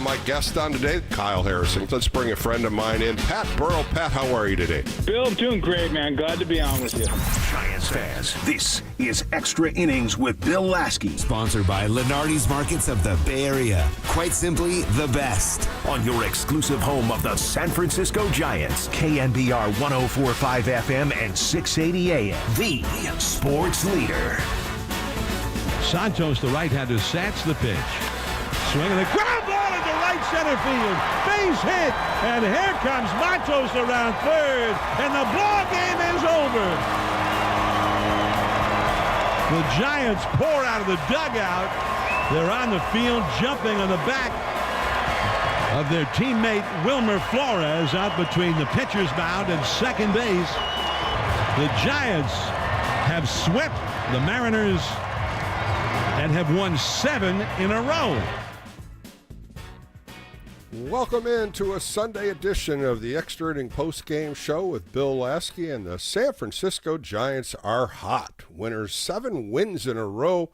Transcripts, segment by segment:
my guest on today, Kyle Harrison. Let's bring a friend of mine in, Pat Burrow. Pat, how are you today? Bill, I'm doing great, man. Glad to be on with you. Giants fans, this is Extra Innings with Bill Laskey. Sponsored by Lenardi's Markets of the Bay Area. Quite simply, the best. On your exclusive home of the San Francisco Giants. KNBR 104.5 FM and 680 AM. The sports leader. Santos, the right-hander, sats the pitch. Swinging the ground ball into right center field. Base hit. And here comes Matos around third. And the ball game is over. The Giants pour out of the dugout. They're on the field jumping on the back of their teammate Wilmer Flores out between the pitcher's mound and second base. The Giants have swept the Mariners and have won 7 in a row. Welcome into a Sunday edition of the Extra Inning Post-Game Show with Bill Laskey, and the San Francisco Giants are hot. Winners 7 wins in a row.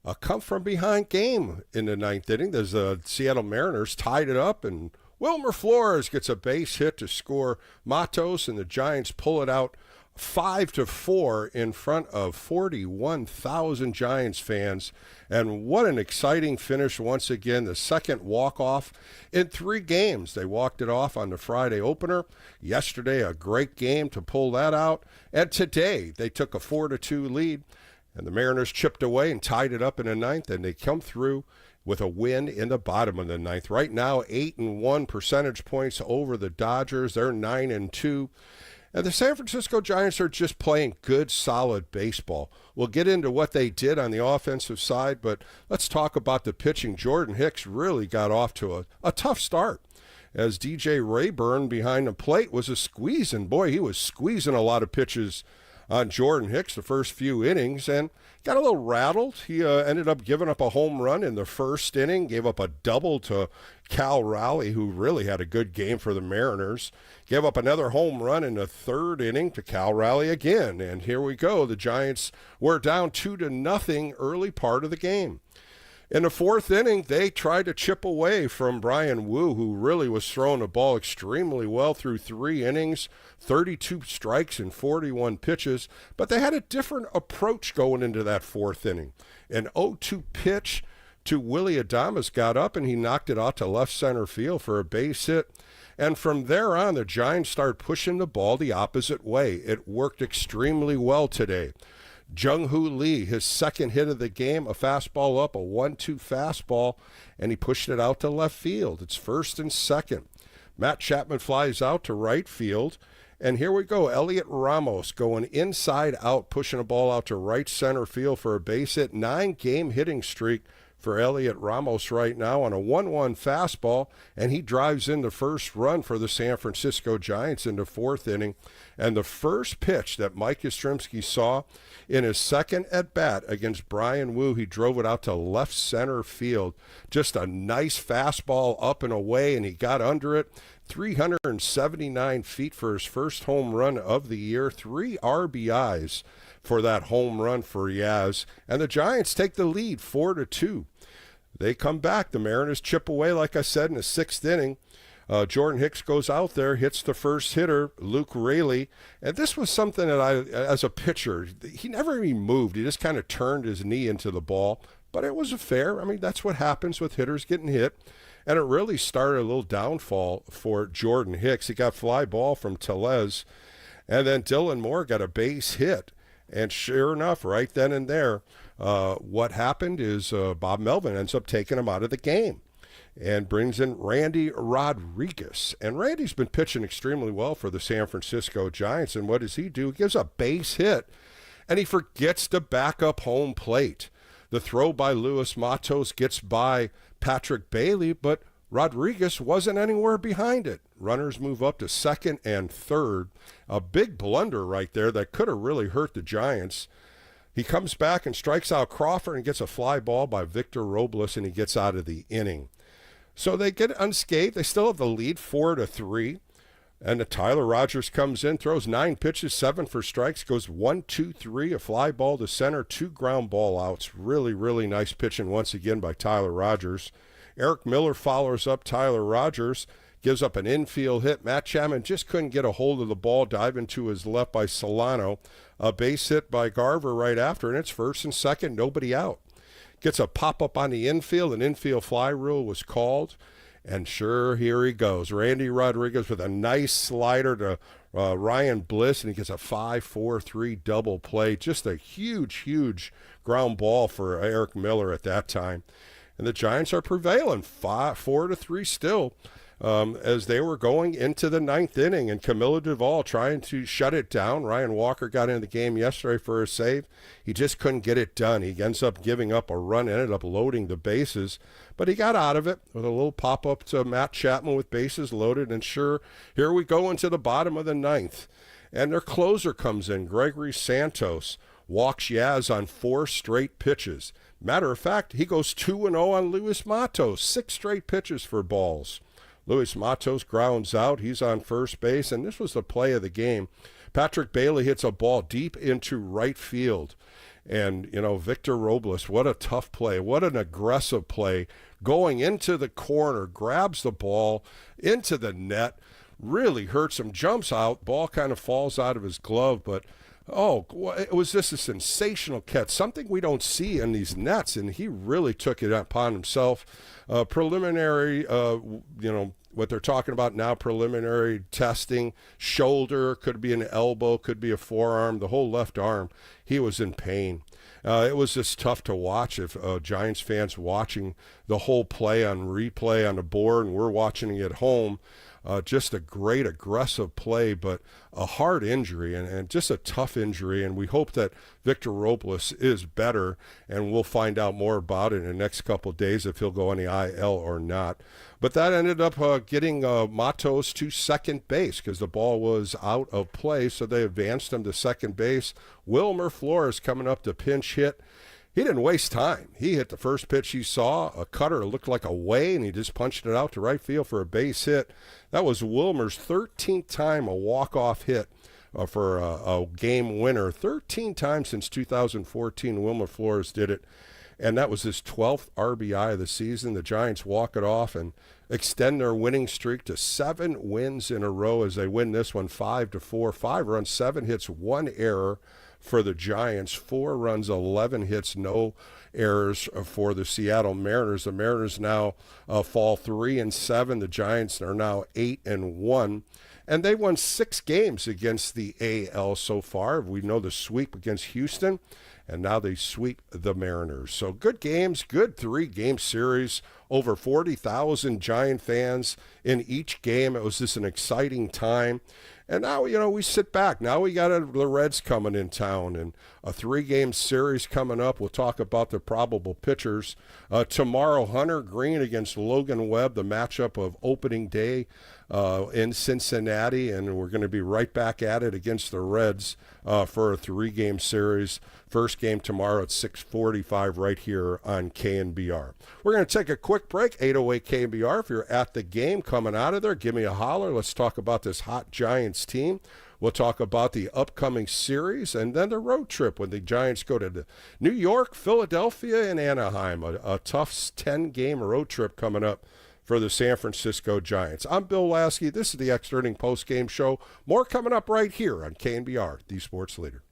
A come-from-behind game in the ninth inning. The Seattle Mariners tied it up, and Wilmer Flores gets a base hit to score Matos, and the Giants pull it out 5-4 in front of 41,000 Giants fans. And what an exciting finish once again. The second walk-off in 3 games. They walked it off on the Friday opener. Yesterday, a great game to pull that out. And today, they took a 4-2 lead. And the Mariners chipped away and tied it up in the ninth. And they come through with a win in the bottom of the ninth. Right now, 8-1 percentage points over the Dodgers. They're 9-2. And the San Francisco Giants are just playing good, solid baseball. We'll get into what they did on the offensive side, but let's talk about the pitching. Jordan Hicks really got off to a tough start, as DJ Rayburn behind the plate was a squeezing. Boy, he was squeezing a lot of pitches on Jordan Hicks the first few innings and got a little rattled. He ended up giving up a home run in the first inning, gave up a double to Cal Raleigh, who really had a good game for the Mariners. Gave up another home run in the third inning to Cal Raleigh again. And here we go. The Giants were down 2-0 early part of the game. In the fourth inning, they tried to chip away from Brian Wu, who really was throwing the ball extremely well through 3 innings, 32 strikes and 41 pitches. But they had a different approach going into that fourth inning. An 0-2 pitch to Willie Adames got up, and he knocked it out to left center field for a base hit. And from there on, the Giants started pushing the ball the opposite way. It worked extremely well today. Jung-Hoo Lee, his second hit of the game, a fastball up, a 1-2 fastball, and he pushed it out to left field. It's first and second. Matt Chapman flies out to right field. And here we go, Elliot Ramos going inside out, pushing a ball out to right center field for a base hit. 9-game hitting streak for Elliot Ramos right now on a 1-1 fastball, and he drives in the first run for the San Francisco Giants in the fourth inning. And the first pitch that Mike Yastrzemski saw in his second at-bat against Brian Wu, he drove it out to left center field. Just a nice fastball up and away, and he got under it. 379 feet for his first home run of the year. 3 RBIs for that home run for Yaz. And the Giants take the lead 4-2. They come back. The Mariners chip away, like I said, in the sixth inning. Jordan Hicks goes out there, hits the first hitter, Luke Raley. And this was something that as a pitcher, he never even moved. He just kind of turned his knee into the ball. But it was fair. I mean, that's what happens with hitters getting hit. And it really started a little downfall for Jordan Hicks. He got fly ball from Tellez. And then Dylan Moore got a base hit. And sure enough, right then and there, what happened is Bob Melvin ends up taking him out of the game and brings in Randy Rodriguez. And Randy's been pitching extremely well for the San Francisco Giants. And what does he do? He gives a base hit, and he forgets to back up home plate. The throw by Luis Matos gets by Patrick Bailey, but Rodriguez wasn't anywhere behind it. Runners move up to second and third. A big blunder right there that could have really hurt the Giants. He comes back and strikes out Crawford and gets a fly ball by Victor Robles, and he gets out of the inning. So they get unscathed. They still have the lead 4-3. And Tyler Rogers comes in, throws 9 pitches, 7 for strikes, goes 1-2-3, a fly ball to center, 2 ground ball outs. Really, really nice pitching once again by Tyler Rogers. Eric Miller follows up Tyler Rogers, gives up an infield hit. Matt Chapman just couldn't get a hold of the ball, diving to his left by Solano. A base hit by Garver right after, and it's first and second, nobody out. Gets a pop-up on the infield. An infield fly rule was called. And sure, here he goes. Randy Rodriguez with a nice slider to Ryan Bliss, and he gets a 5-4-3 double play. Just a huge, huge ground ball for Eric Miller at that time. And the Giants are prevailing, 4-3 still, as they were going into the ninth inning. And Camilo Duvall trying to shut it down. Ryan Walker got into the game yesterday for a save. He just couldn't get it done. He ends up giving up a run, ended up loading the bases. But he got out of it with a little pop-up to Matt Chapman with bases loaded. And sure, here we go into the bottom of the ninth. And their closer comes in, Gregory Santos. Walks Yaz on 4 straight pitches. Matter of fact, he goes 2-0 on Luis Matos. 6 straight pitches for balls. Luis Matos grounds out. He's on first base, and this was the play of the game. Patrick Bailey hits a ball deep into right field. And, Victor Robles, what a tough play. What an aggressive play. Going into the corner, grabs the ball into the net, really hurts him, jumps out. Ball kind of falls out of his glove, but it was just a sensational catch, something we don't see in these nets, and he really took it upon himself. Preliminary, what they're talking about now, preliminary testing, shoulder, could be an elbow, could be a forearm, the whole left arm. He was in pain. It was just tough to watch if Giants fans watching the whole play on replay on the board, and we're watching it at home. Just a great aggressive play, but a hard injury and just a tough injury. And we hope that Victor Robles is better, and we'll find out more about it in the next couple of days if he'll go on the IL or not. But that ended up getting Matos to second base because the ball was out of play, so they advanced him to second base. Wilmer Flores coming up to pinch hit. He didn't waste time. He hit the first pitch he saw, a cutter, looked like a way, and he just punched it out to right field for a base hit. That was Wilmer's 13th time a walk-off hit for a game winner. 13 times since 2014, Wilmer Flores did it, and that was his 12th RBI of the season. The Giants walk it off and extend their winning streak to 7 wins in a row as they win this one 5-4. 5 runs, 7 hits, 1 error for the Giants, 4 runs, 11 hits, no errors for the Seattle Mariners. The Mariners now fall 3-7. The Giants are now 8-1. And they won 6 games against the AL so far. We know the sweep against Houston, and now they sweep the Mariners. So good games, good 3-game series, over 40,000 Giant fans in each game. It was just an exciting time. And now, we sit back. Now we got the Reds coming in town and a 3-game series coming up. We'll talk about the probable pitchers. Tomorrow, Hunter Green against Logan Webb, the matchup of opening day in Cincinnati. And we're going to be right back at it against the Reds for a 3-game series. First game tomorrow at 6:45 right here on KNBR. We're going to take a quick break, 808 KNBR. If you're at the game coming out of there, give me a holler. Let's talk about this hot Giants team. We'll talk about the upcoming series and then the road trip when the Giants go to New York, Philadelphia, and Anaheim. A tough 10-game road trip coming up for the San Francisco Giants. I'm Bill Laskey. This is the Extra Inning Postgame Show. More coming up right here on KNBR, the sports leader.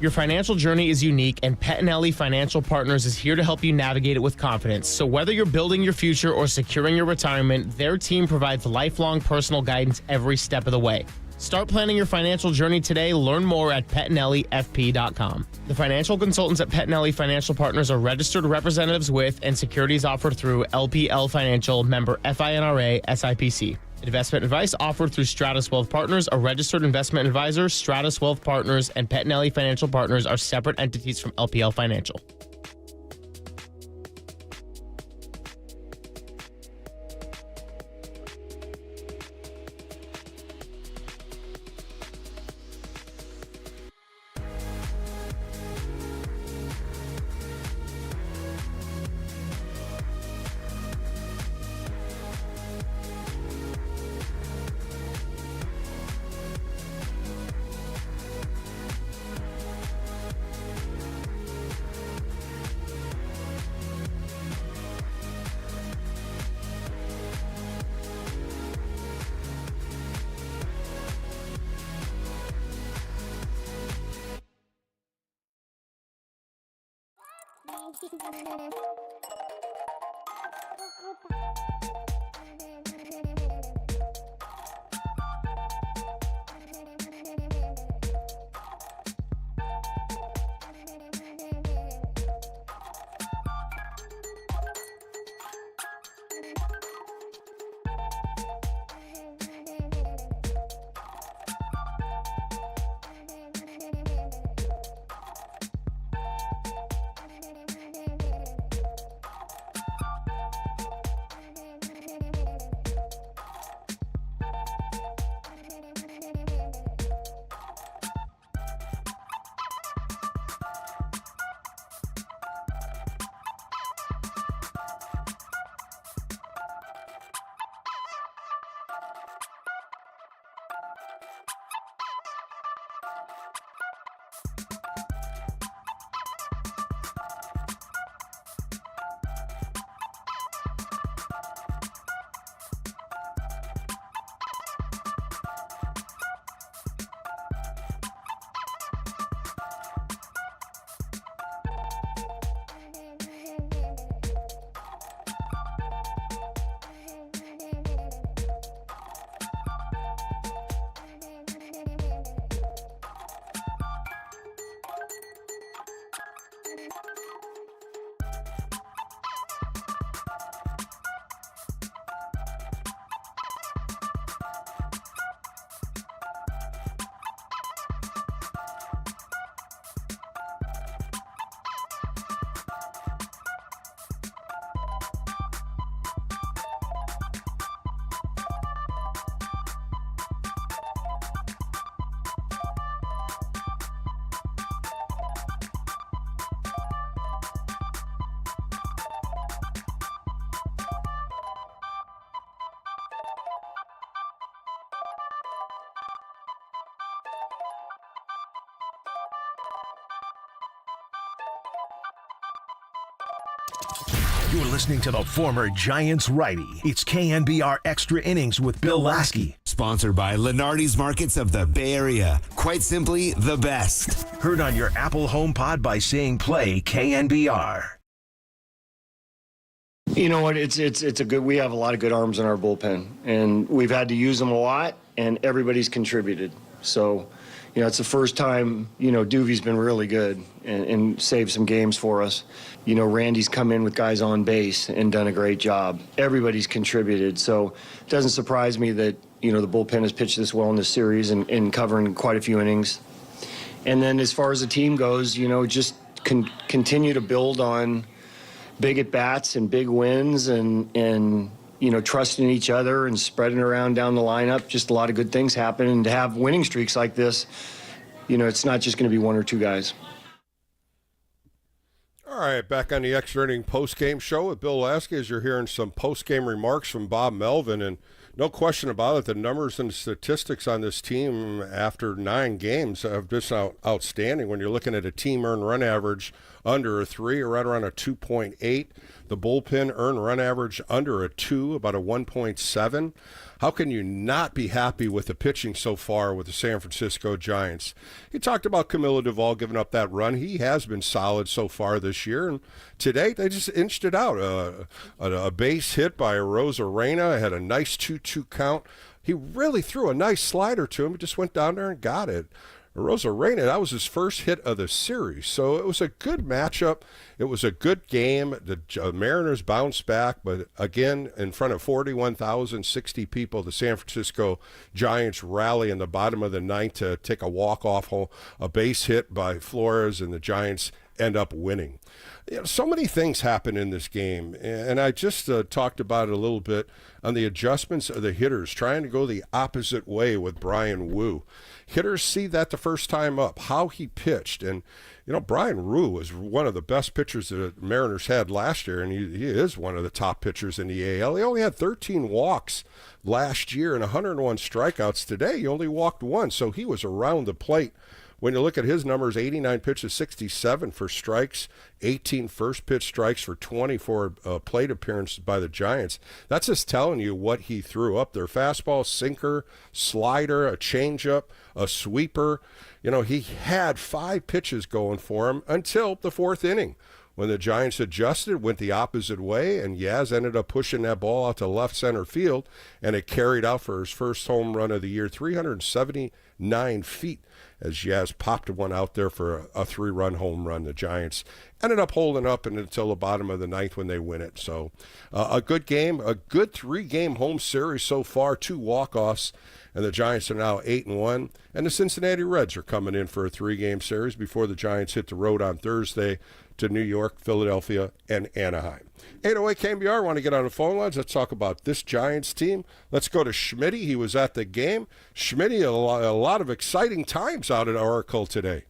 Your financial journey is unique, and Pettinelli Financial Partners is here to help you navigate it with confidence. So whether you're building your future or securing your retirement, their team provides lifelong personal guidance every step of the way. Start planning your financial journey today. Learn more at PettinelliFP.com. The financial consultants at Pettinelli Financial Partners are registered representatives with and securities offered through LPL Financial, member FINRA, SIPC. Investment advice offered through Stratus Wealth Partners, a registered investment advisor. Stratus Wealth Partners and Pettinelli Financial Partners are separate entities from LPL Financial. You're listening to the former Giants righty. It's KNBR Extra Innings with Bill Laskey. Sponsored by Lenardi's Markets of the Bay Area. Quite simply, the best. Heard on your Apple HomePod by saying play KNBR. You know what? It's a good. We have a lot of good arms in our bullpen, and we've had to use them a lot, and everybody's contributed. So, it's the first time, Doovie's been really good and saved some games for us. Randy's come in with guys on base and done a great job. Everybody's contributed. So it doesn't surprise me that, the bullpen has pitched this well in this series and covering quite a few innings. And then as far as the team goes, just continue to build on big at-bats and big wins and trusting each other and spreading around down the lineup. Just a lot of good things happen. And to have winning streaks like this, it's not just going to be one or two guys. All right, back on the Extra Inning post-game show with Bill Laskey as you're hearing some post-game remarks from Bob Melvin. And no question about it, the numbers and statistics on this team after 9 games have just outstanding when you're looking at a team earned run average under a 3, or right around a 2.8. The bullpen earned run average under a 2, about a 1.7. How can you not be happy with the pitching so far with the San Francisco Giants? He talked about Camilo Duvall giving up that run. He has been solid so far this year, and today they just inched it out. A base hit by Arozarena had a nice 2-2 count. He really threw a nice slider to him. He just went down there and got it. Arozarena, that was his first hit of the series. So it was a good matchup. It was a good game. The Mariners bounced back, but again, in front of 41,060 people, the San Francisco Giants rally in the bottom of the ninth to take a walk-off home, a base hit by Flores, and the Giants end up winning. You know, so many things happen in this game, and I just talked about it a little bit on the adjustments of the hitters, trying to go the opposite way with Brian Wu. Hitters see that the first time up, how he pitched. And, you know, Brian Wu was one of the best pitchers that the Mariners had last year, and he is one of the top pitchers in the AL. He only had 13 walks last year and 101 strikeouts. Today, he only walked 1, so he was around the plate. When you look at his numbers, 89 pitches, 67 for strikes, 18 first pitch strikes for 24 plate appearances by the Giants. That's just telling you what he threw up there. Fastball, sinker, slider, a changeup, a sweeper. You know, he had 5 pitches going for him until the 4th inning, when the Giants adjusted, went the opposite way, and Yaz ended up pushing that ball out to left center field, and it carried out for his first home run of the year, 379 feet, as Yaz popped one out there for a 3-run home run. The Giants ended up holding up until the bottom of the ninth when they win it. So a good game, a good 3-game home series so far, 2 walk-offs, and the Giants are now 8-1. And the Cincinnati Reds are coming in for a 3-game series before the Giants hit the road on Thursday to New York, Philadelphia, and Anaheim. 808 KNBR, want to get on the phone lines. Let's talk about this Giants team. Let's go to Schmitty. He was at the game. Schmitty, a lot of exciting times out at Oracle today.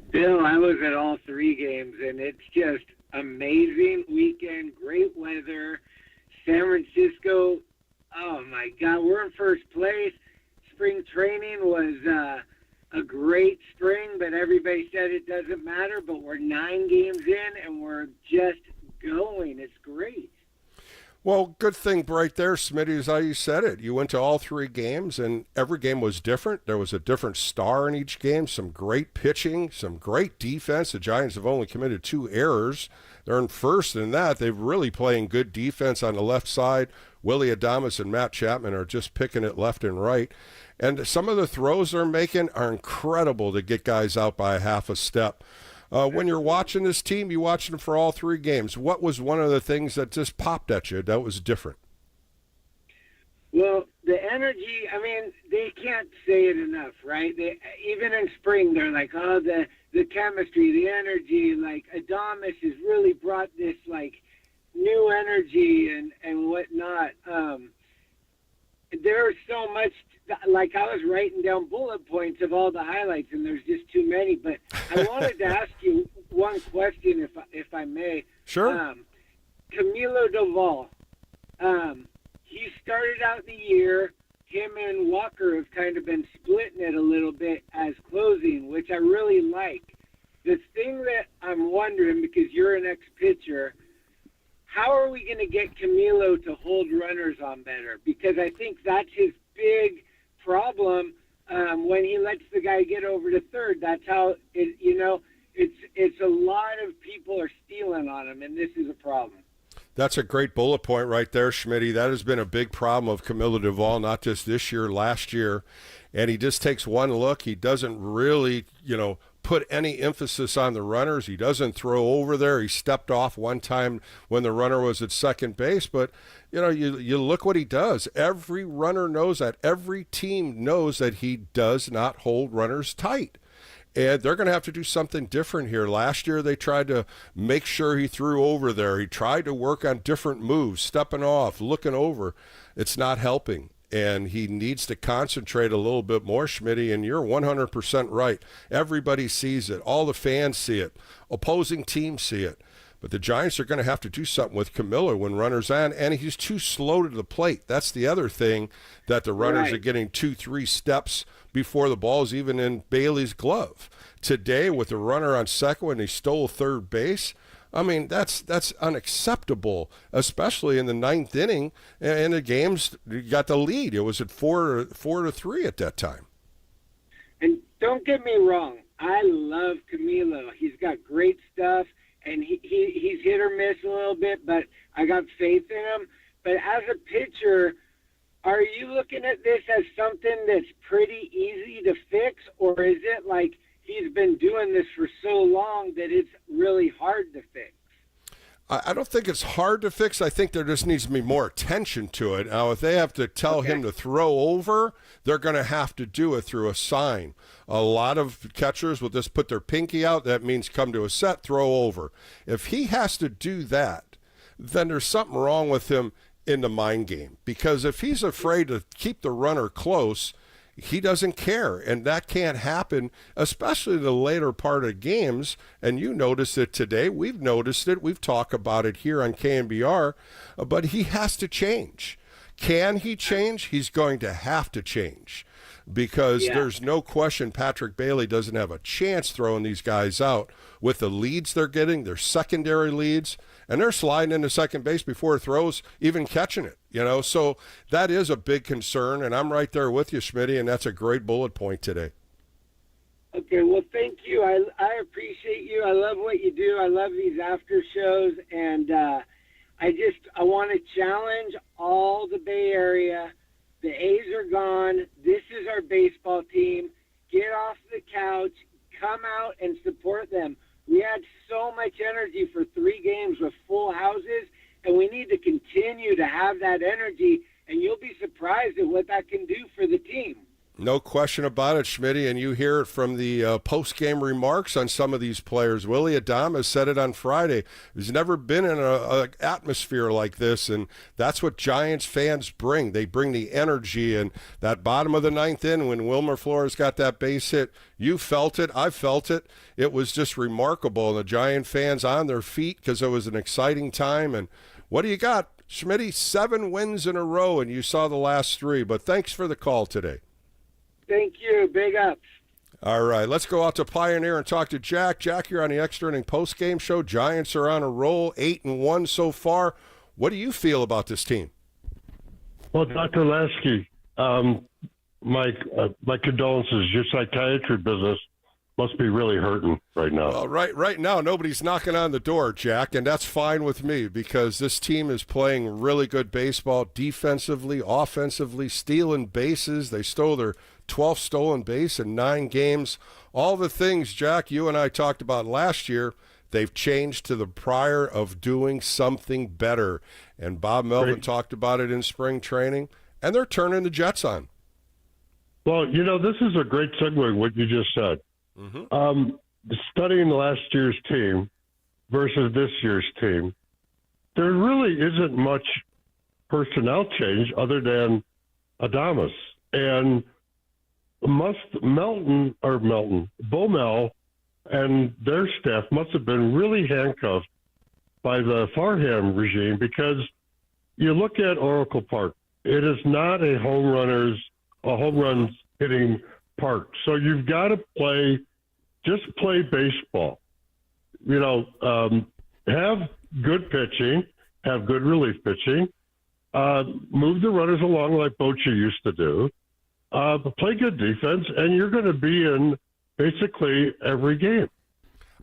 Bill, I was at all 3 games, and it's just amazing weekend, great weather. San Francisco, oh my God, we're in first place. Spring training was a great spring, but everybody said it doesn't matter. But we're 9 games in, and we're just going. It's great. Well, good thing right there, Smitty, is how you said it. You went to all 3 games, and every game was different. There was a different star in each game, some great pitching, some great defense. The Giants have only committed 2 errors. They're in first in that. They're really playing good defense on the left side. Willie Adames and Matt Chapman are just picking it left and right. And some of the throws they're making are incredible to get guys out by a half a step. When you're watching this team, you watching them for all 3 games. What was one of the things that just popped at you that was different? Well, the energy, I mean, they can't say it enough, right? Even in spring, they're like, oh, the chemistry, the energy, like Adames has really brought this, like, new energy and whatnot. There's so much, like I was writing down bullet points of all the highlights, and there's just too many. But I wanted to ask you one question, if I may. Sure. Camilo Duvall, he started out the year, him and Walker have kind of been splitting it a little bit as closing, which I really like. The thing that I'm wondering, because you're an ex-pitcher, how are we going to get Camilo to hold runners on better? Because I think that's his big problem when he lets the guy get over to third. That's how, it's a lot of people are stealing on him, and this is a problem. That's a great bullet point right there, Schmitty. That has been a big problem of Camilo Duvall, not just this year, last year. And he just takes one look. He doesn't really, put any emphasis on the runners. He doesn't throw over there. He stepped off one time when the runner was at second base. But, you look what he does. Every runner knows that. Every team knows that he does not hold runners tight. And they're going to have to do something different here. Last year, they tried to make sure he threw over there. He tried to work on different moves, stepping off, looking over. It's not helping. And he needs to concentrate a little bit more, Schmitty, and you're 100% right. Everybody sees it. All the fans see it. Opposing teams see it. But the Giants are going to have to do something with Camilo when runners on, and he's too slow to the plate. That's the other thing, that the runners are getting 2-3 steps before the ball's even in Bailey's glove. Today, with the runner on second when he stole third base, I mean, that's unacceptable, especially in the ninth inning. And the games, you got the lead. It was at 4-3 at that time. And don't get me wrong, I love Camilo. He's got great stuff, and he's hit or miss a little bit, but I got faith in him. But as a pitcher, are you looking at this as something that's pretty easy to fix, or is it like he's been doing this for so long that it's really hard to fix? I don't think it's hard to fix. I think there just needs to be more attention to it. Now, if they have to tell him to throw over, they're going to have to do it through a sign. A lot of catchers will just put their pinky out. That means come to a set, throw over. If he has to do that, then there's something wrong with him in the mind game. Because if he's afraid to keep the runner close, he doesn't care, and that can't happen, especially the later part of games. And you noticed it today. We've noticed it. We've talked about it here on KNBR, but he has to change. Can he change? He's going to have to change, because there's no question Patrick Bailey doesn't have a chance throwing these guys out with the leads they're getting, their secondary leads, and they're sliding into second base before it throws, even catching it, So that is a big concern, and I'm right there with you, Schmitty, and that's a great bullet point today. Okay, well, thank you. I appreciate you. I love what you do. I love these after shows, and I want to challenge all the Bay Area. The A's are gone. This is our baseball team. Get off the couch. Come out and support them. We had so much energy for 3 games with full houses, and we need to continue to have that energy, and you'll be surprised at what that can do for the team. No question about it, Schmitty, and you hear it from the post-game remarks on some of these players. Willie Adames said it on Friday. He's never been in an atmosphere like this, and that's what Giants fans bring. They bring the energy, and that bottom of the ninth inning when Wilmer Flores got that base hit, you felt it, I felt it. It was just remarkable, and the Giant fans on their feet because it was an exciting time. And what do you got, Schmitty? 7 wins in a row, and you saw the last 3, but thanks for the call today. Thank you. Big ups. All right, let's go out to Pioneer and talk to Jack. Jack, you're on the Extra Inning post-game show. Giants are on a roll, 8-1 so far. What do you feel about this team? Well, Dr. Laskey, my condolences. Your psychiatry business must be really hurting right now. Well, right now, nobody's knocking on the door, Jack, and that's fine with me because this team is playing really good baseball defensively, offensively, stealing bases. They stole their 12th stolen base in 9 games. All the things, Jack, you and I talked about last year, they've changed to the prior of doing something better. And Bob Melvin talked about it in spring training, and they're turning the Jets on. Well, this is a great segue, what you just said. Mm-hmm. Studying last year's team versus this year's team, there really isn't much personnel change other than Adames. And Bomel and their staff must have been really handcuffed by the Farham regime, because you look at Oracle Park, it is not a home run hitting park. So you've got to play baseball. Have good pitching, have good relief pitching, move the runners along like Bochy used to do, play good defense, and you're going to be in basically every game.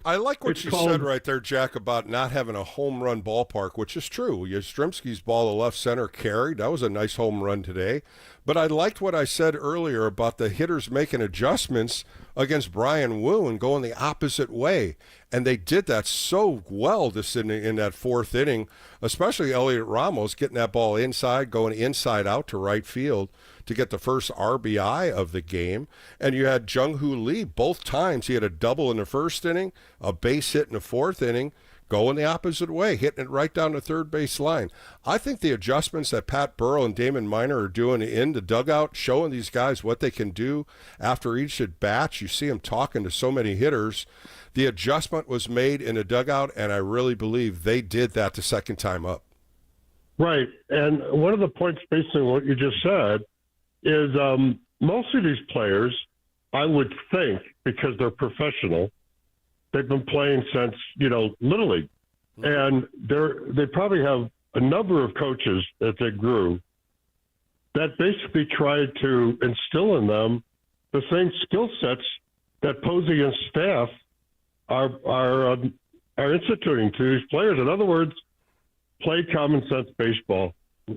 I like what you said right there, Jack, about not having a home run ballpark, which is true. Yastrzemski's ball to left center carried. That was a nice home run today. But I liked what I said earlier about the hitters making adjustments against Brian Wu and going the opposite way. And they did that so well this in that 4th inning, especially Elliot Ramos getting that ball inside, going inside out to right field to get the first RBI of the game. And you had Jung-Hoo Lee both times. He had a double in the 1st inning, a base hit in the 4th inning, going the opposite way, hitting it right down the third base line. I think the adjustments that Pat Burrell and Damon Minor are doing in the dugout, showing these guys what they can do after each at bat. You see them talking to so many hitters. The adjustment was made in the dugout, and I really believe they did that the second time up. Right. And one of the points based on what you just said is most of these players, I would think, because they're professional, they've been playing since, Little League. And they probably have a number of coaches that they grew that basically tried to instill in them the same skill sets that Posey and staff are instituting to these players. In other words, play common sense baseball.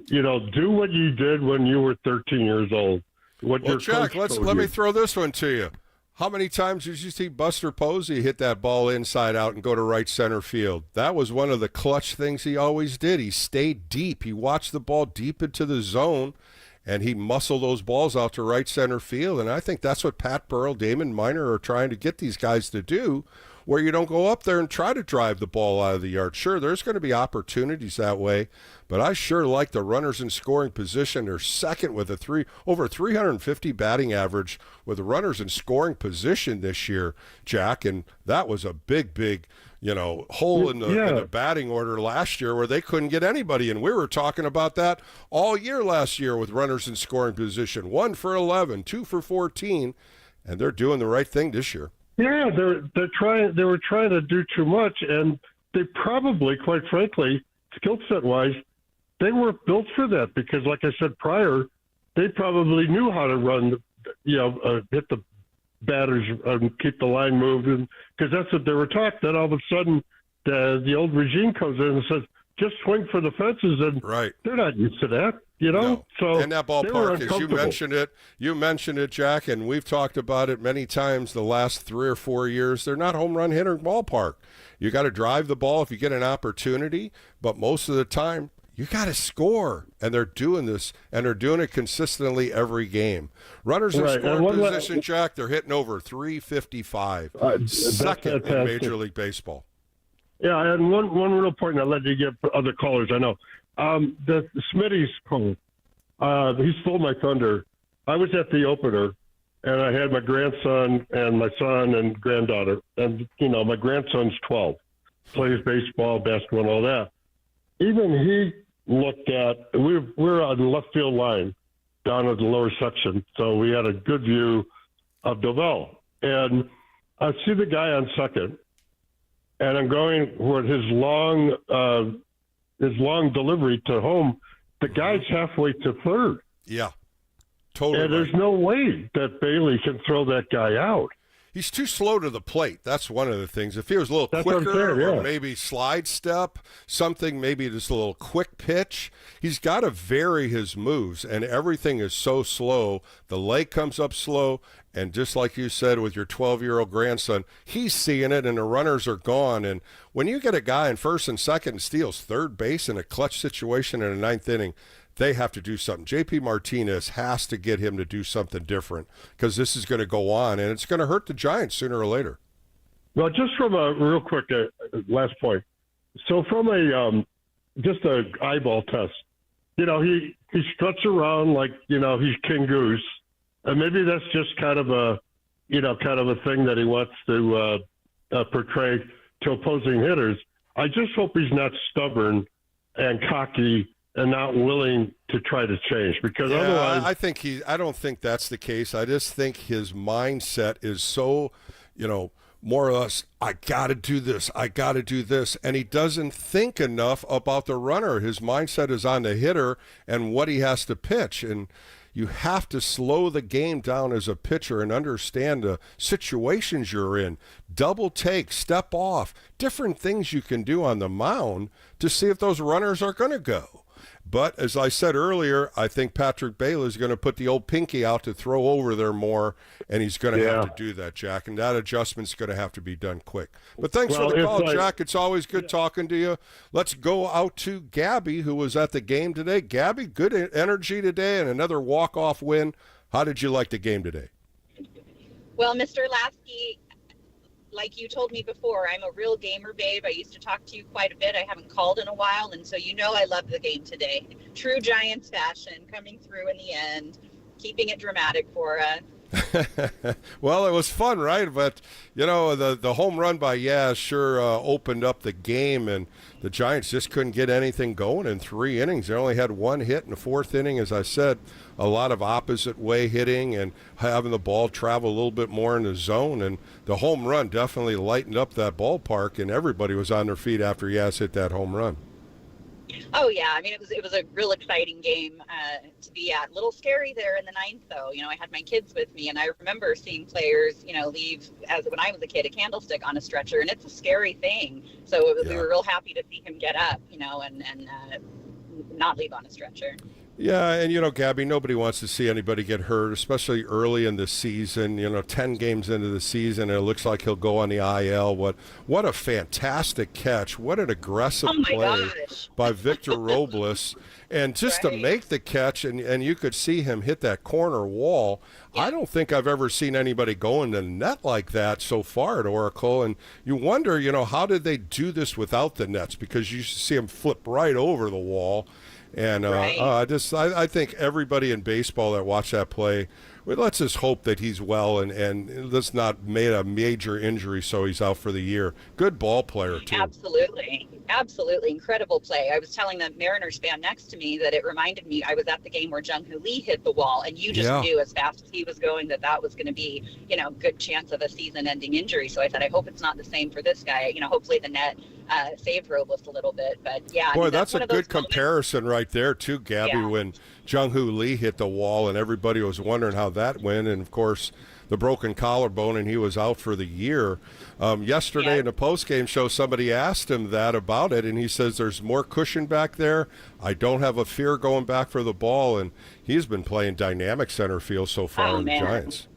Do what you did when you were 13 years old. Well, Jack, let me throw this one to you. How many times did you see Buster Posey hit that ball inside out and go to right center field? That was one of the clutch things he always did. He stayed deep. He watched the ball deep into the zone, and he muscled those balls out to right center field. And I think that's what Pat Burrell, Damon Minor are trying to get these guys to do, where you don't go up there and try to drive the ball out of the yard. Sure, there's going to be opportunities that way, but I sure like the runners in scoring position. They're second with over 350 batting average with the runners in scoring position this year, Jack, and that was a big hole in the batting order last year where they couldn't get anybody, and we were talking about that all year last year with runners in scoring position. 1 for 11, 2 for 14, and they're doing the right thing this year. Yeah, they were trying to do too much, and they probably, quite frankly, skill set wise, they weren't built for that because, like I said prior, they probably knew how to run, hit the batters and keep the line moving because that's what they were taught. Then all of a sudden, the old regime comes in and says, "Just swing for the fences," and right. They're not used to that. No. So in that ballpark, as you mentioned it, Jack, and we've talked about it many times the last 3 or 4 years. They're not home run hitter ballpark. You got to drive the ball if you get an opportunity, but most of the time you got to score, and they're doing this, and they're doing it consistently every game. Runners in scoring position, Jack, they're hitting over 355, second in Major League Baseball. Yeah, and one real point, and I'll let you get other callers. I know. The Smitty's call, he stole my thunder. I was at the opener, and I had my grandson and my son and granddaughter. And, my grandson's 12, plays baseball, basketball, and all that. Even he looked at, we're on the left field line down at the lower section, so we had a good view of Dovell. And I see the guy on second, and I'm going with his long delivery to home. The guy's halfway to third. Yeah, totally. And there's no way that Bailey can throw that guy out. He's too slow to the plate. That's one of the things. If he was a little quicker or maybe slide step, something, maybe just a little quick pitch, he's got to vary his moves, and everything is so slow. The leg comes up slow, and just like you said with your 12-year-old grandson, he's seeing it, and the runners are gone. And when you get a guy in first and second and steals third base in a clutch situation in a ninth inning, they have to do something. JP Martinez has to get him to do something different because this is going to go on, and it's going to hurt the Giants sooner or later. Well, just from a real quick last point. So from just a eyeball test, he struts around like, he's King Goose. And maybe that's just kind of a thing that he wants to portray to opposing hitters. I just hope he's not stubborn and cocky and not willing to try to change because otherwise I don't think that's the case. I just think his mindset is so, more or less, I got to do this, and he doesn't think enough about the runner. His mindset is on the hitter and what he has to pitch, and you have to slow the game down as a pitcher and understand the situations you're in. Double take, step off, different things you can do on the mound to see if those runners are going to go. But as I said earlier, I think Patrick Bailey is going to put the old pinky out to throw over there more, and he's going to have to do that, Jack. And that adjustment's going to have to be done quick. But thanks for the call, Jack. It's always good talking to you. Let's go out to Gabby, who was at the game today. Gabby, good energy today and another walk-off win. How did you like the game today? Well, Mr. Laskey, like you told me before, I'm a real gamer babe. I used to talk to you quite a bit. I haven't called in a while, and so I love the game today. True Giants fashion, coming through in the end, keeping it dramatic for us. Well, it was fun, right? But, the home run by Yaz sure opened up the game, and the Giants just couldn't get anything going in 3 innings. They only had 1 hit in the 4th inning, as I said. A lot of opposite way hitting and having the ball travel a little bit more in the zone, and the home run definitely lightened up that ballpark, and everybody was on their feet after Yaz hit that home run. Oh yeah, I mean it was a real exciting game to be at. A little scary there in the 9th, though. I had my kids with me, and I remember seeing players, leave when I was a kid, a candlestick on a stretcher, and it's a scary thing. So we were real happy to see him get up, and not leave on a stretcher. Yeah, and Gabby, nobody wants to see anybody get hurt, especially early in the season. 10 games into the season, and it looks like he'll go on the IL. What a fantastic catch! What an aggressive play by Victor Robles, and just to make the catch, and you could see him hit that corner wall. Yeah. I don't think I've ever seen anybody go in the net like that so far at Oracle, and you wonder, how did they do this without the nets? Because you see him flip right over the wall. And I think everybody in baseball that watched that play, let's just hope that he's well and let's not make a major injury so he's out for the year. Good ball player, too. Absolutely. Incredible play. I was telling the Mariners fan next to me that it reminded me, I was at the game where Jung-Hoo Lee hit the wall, and you just knew as fast as he was going that was going to be, good chance of a season-ending injury. So I said, I hope it's not the same for this guy. Hopefully the net saved Robles a little bit. But, yeah. Boy, that's a good comparison right there, too, Gabby, when Jung-Hoo Lee hit the wall, and everybody was wondering how that went. And, of course, the broken collarbone, and he was out for the year. Yesterday in the postgame show, somebody asked him that about it, and he says there's more cushion back there. I don't have a fear going back for the ball, and he's been playing dynamic center field so far in the Giants.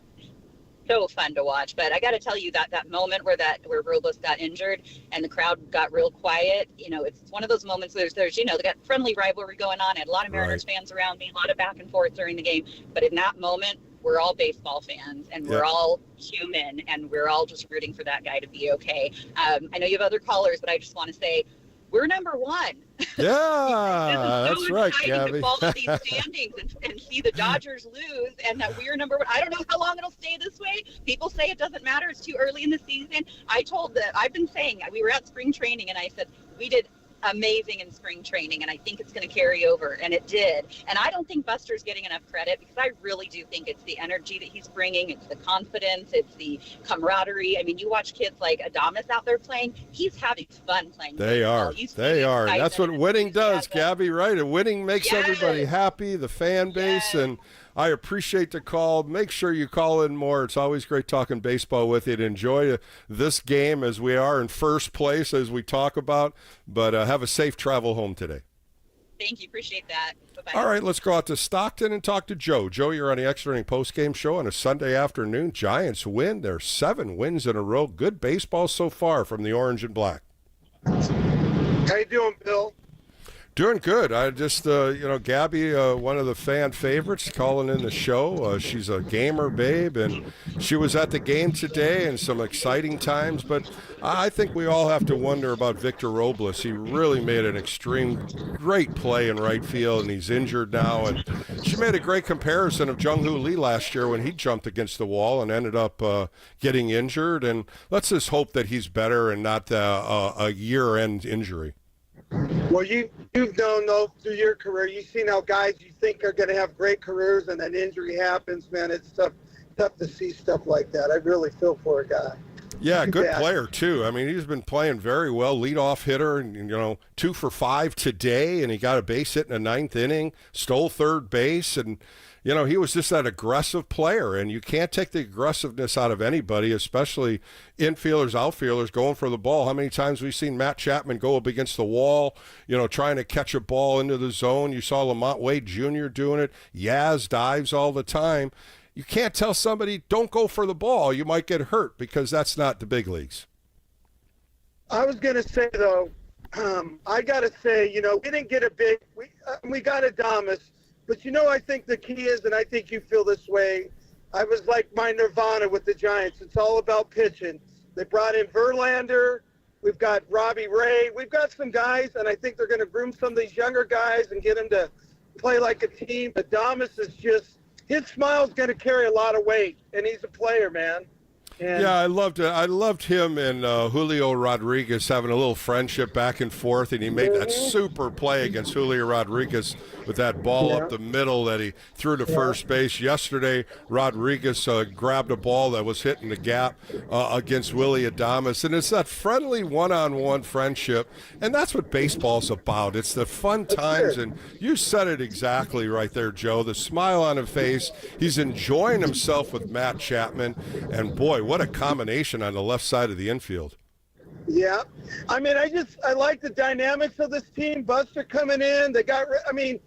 So fun to watch. But I got to tell you that moment where Robles got injured and the crowd got real quiet, it's one of those moments where there's they got friendly rivalry going on. I had a lot of Mariners fans around me, a lot of back and forth during the game. But in that moment, we're all baseball fans, and we're all human, and we're all just rooting for that guy to be okay. I know you have other callers, but I just want to say we're number 1. Yeah, that's right, Gabby. To follow these standings and see the Dodgers lose, and that we're number 1. I don't know how long it'll stay this way. People say it doesn't matter. It's too early in the season. I've been saying, we were at spring training, and I said, we did amazing in spring training, and I think it's going to carry over, and it did. And I don't think Buster's getting enough credit, because I really do think it's the energy that he's bringing, it's the confidence, it's the camaraderie. I mean, you watch kids like Adamas out there playing, he's having fun playing. They are. And that's what winning does, Gabby, right? And winning makes everybody happy, the fan base, and I appreciate the call. Make sure you call in more. It's always great talking baseball with you. Enjoy this game as we are in first place as we talk about, but have a safe travel home today. Thank you. Appreciate that. Bye-bye. All right, let's go out to Stockton and talk to Joe. Joe, you're on the Extra Inning postgame show on a Sunday afternoon. Giants win. They're 7 wins in a row. Good baseball so far from the Orange and Black. How you doing, Bill? Doing good. I just, Gabby, one of the fan favorites, calling in the show. She's a gamer babe, and she was at the game today and some exciting times. But I think we all have to wonder about Victor Robles. He really made an extreme great play in right field, and he's injured now. And she made a great comparison of Jung-Hoo Lee last year when he jumped against the wall and ended up getting injured. And let's just hope that he's better and not a year-end injury. Well, you've known, though, through your career, you've seen how guys you think are going to have great careers and then injury happens, man. It's tough to see stuff like that. I really feel for a guy. Yeah, good player, too. I mean, he's been playing very well, leadoff hitter, and 2 for 5 today, and he got a base hit in the 9th inning, stole third base, and he was just that aggressive player, and you can't take the aggressiveness out of anybody, especially infielders, outfielders going for the ball. How many times we've seen Matt Chapman go up against the wall, trying to catch a ball into the zone. You saw Lamont Wade Jr. doing it. Yaz dives all the time. You can't tell somebody, don't go for the ball. You might get hurt, because that's not the big leagues. I was going to say, though, I got to say, we didn't get we got Adamas. But, I think the key is, and I think you feel this way, I was like my Nirvana with the Giants. It's all about pitching. They brought in Verlander. We've got Robbie Ray. We've got some guys, and I think they're going to groom some of these younger guys and get them to play like a team. Adames is just – his smile's going to carry a lot of weight, and he's a player, man. And yeah, I loved it. I loved him and Julio Rodriguez having a little friendship back and forth, and he made that super play against Julio Rodriguez with that ball up the middle that he threw to first base. Yesterday, Rodriguez grabbed a ball that was hitting the gap against Willie Adames, and it's that friendly one-on-one friendship, and that's what baseball's about. It's the fun times, and you said it exactly right there, Joe. The smile on his face. He's enjoying himself with Matt Chapman, and boy, what a combination on the left side of the infield. Yeah. I mean, I like the dynamics of this team. Buster coming in. They got, I mean,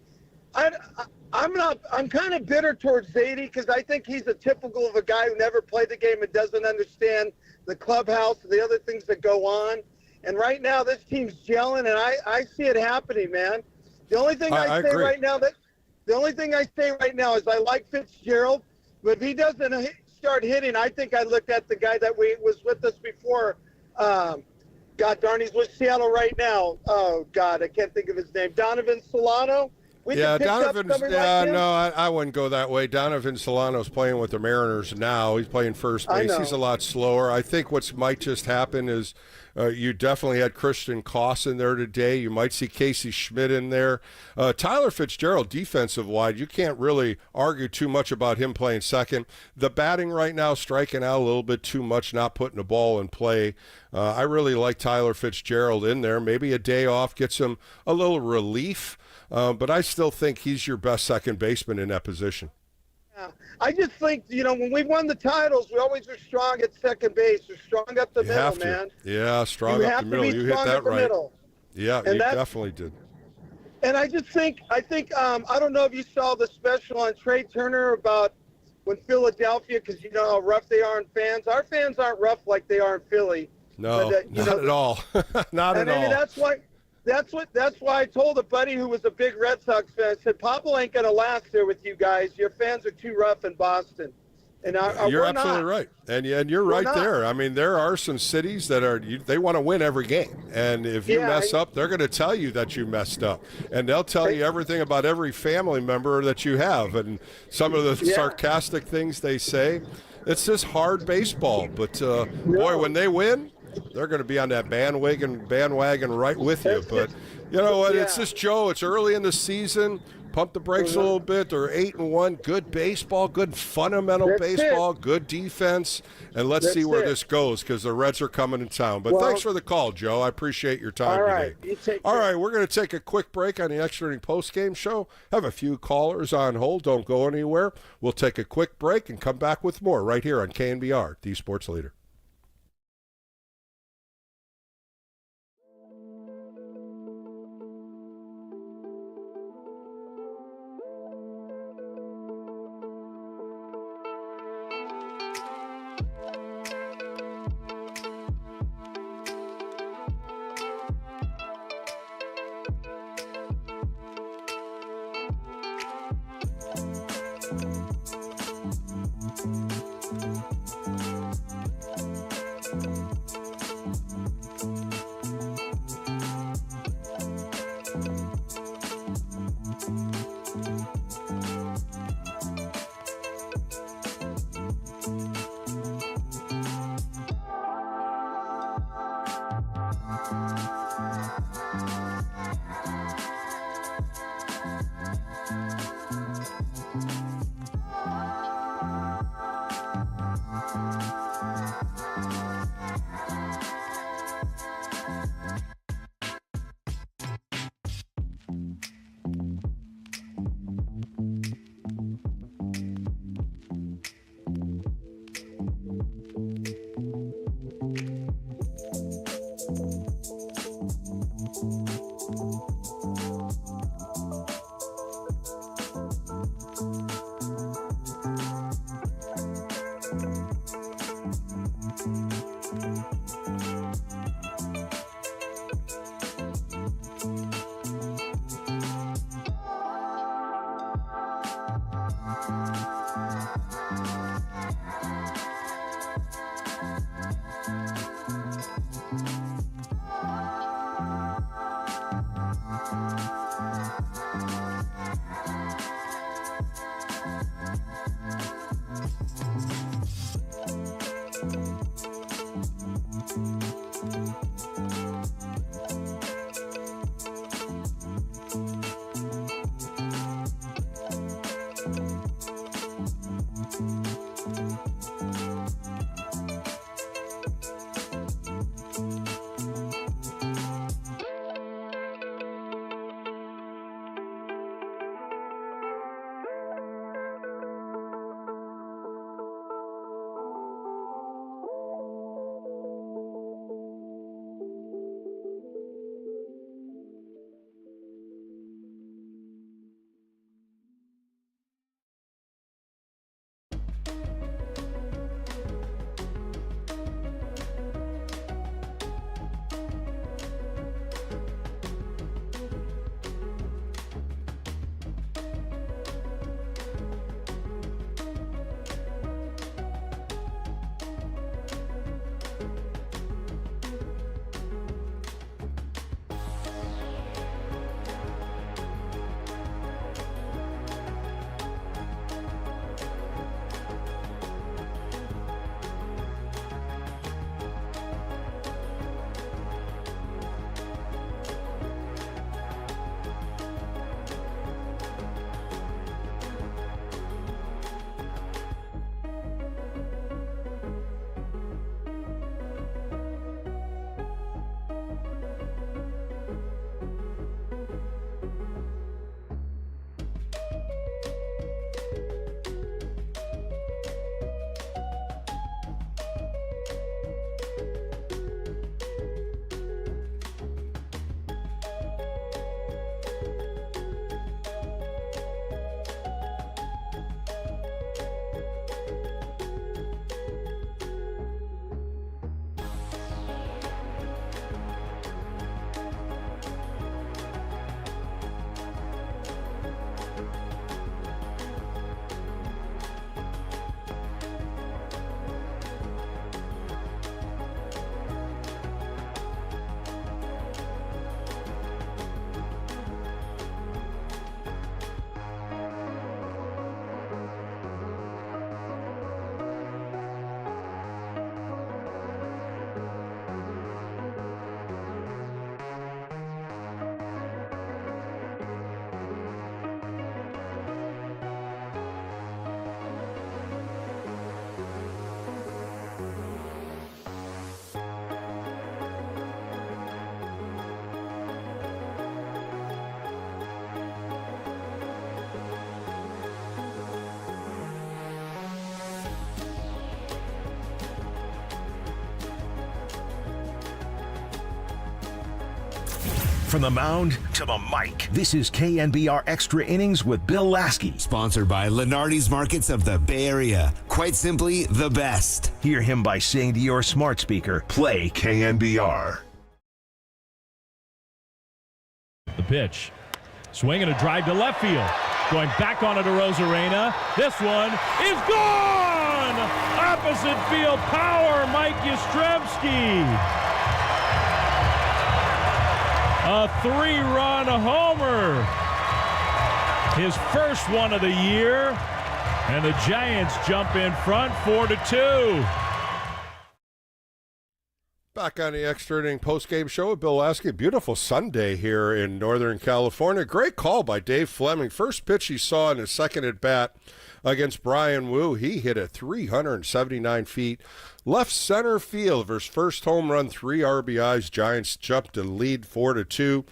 I'm kind of bitter towards Zadie because I think he's a typical of a guy who never played the game and doesn't understand the clubhouse and the other things that go on. And right now this team's gelling, and I see it happening, man. The only thing I say agree. right now is I like Fitzgerald, but if he doesn't start hitting, I think I looked at the guy that was with us before. God darn, he's with Seattle right now. Oh, God, I can't think of his name. Donovan Solano? I wouldn't go that way. Donovan Solano's playing with the Mariners now. He's playing first base. He's a lot slower. I think what might just happen is you definitely had Christian Koss in there today. You might see Casey Schmidt in there. Tyler Fitzgerald, defensive wide, you can't really argue too much about him playing second. The batting right now, striking out a little bit too much, not putting the ball in play. I really like Tyler Fitzgerald in there. Maybe a day off gets him a little relief. But I still think he's your best second baseman in that position. Yeah. I just think, when we won the titles, we always were strong at second base. We're strong up the middle, man. Yeah, strong up the middle. You hit that right. Middle. Yeah, you definitely did. And I think, I don't know if you saw the special on Trey Turner about when Philadelphia, because you know how rough they are in fans. Our fans aren't rough like they are in Philly. No, but, not at all. Not at all. That's why I told a buddy who was a big Red Sox fan, I said, Pablo ain't going to last there with you guys. Your fans are too rough in Boston. And you're absolutely right. And you're right there. I mean, there are some cities that they want to win every game. And if you mess up, they're going to tell you that you messed up. And they'll tell you everything about every family member that you have. And some of the sarcastic things they say. It's just hard baseball. But, boy, when they win, they're going to be on that bandwagon right with you. But you know what? It's just, Joe, it's early in the season. Pump the brakes a little bit. They're 8-1. Good baseball, good fundamental baseball, good defense. And let's see where this goes because the Reds are coming to town. But thanks for the call, Joe. I appreciate your time today. All right, we're going to take a quick break on the Extra Inning Postgame Show. Have a few callers on hold. Don't go anywhere. We'll take a quick break and come back with more right here on KNBR, the Sports Leader. From the mound to the mic, this is KNBR Extra Innings with Bill Laskey. Sponsored by Lenardi's Markets of the Bay Area. Quite simply, the best. Hear him by saying to your smart speaker, play KNBR. The pitch. Swinging a drive to left field. Going back on it to Rosarena. This one is gone! Opposite field power, Mike Yastrzemski. A 3-run homer. His first one of the year. And the Giants jump in front 4-2. Back on the Extra Inning postgame show with Bill Laskey. Beautiful Sunday here in Northern California. Great call by Dave Fleming. First pitch he saw in his second at bat against Brian Wu. He hit it 379 feet. Left center field for his first home run, 3 RBIs. Giants jumped to lead 4-2.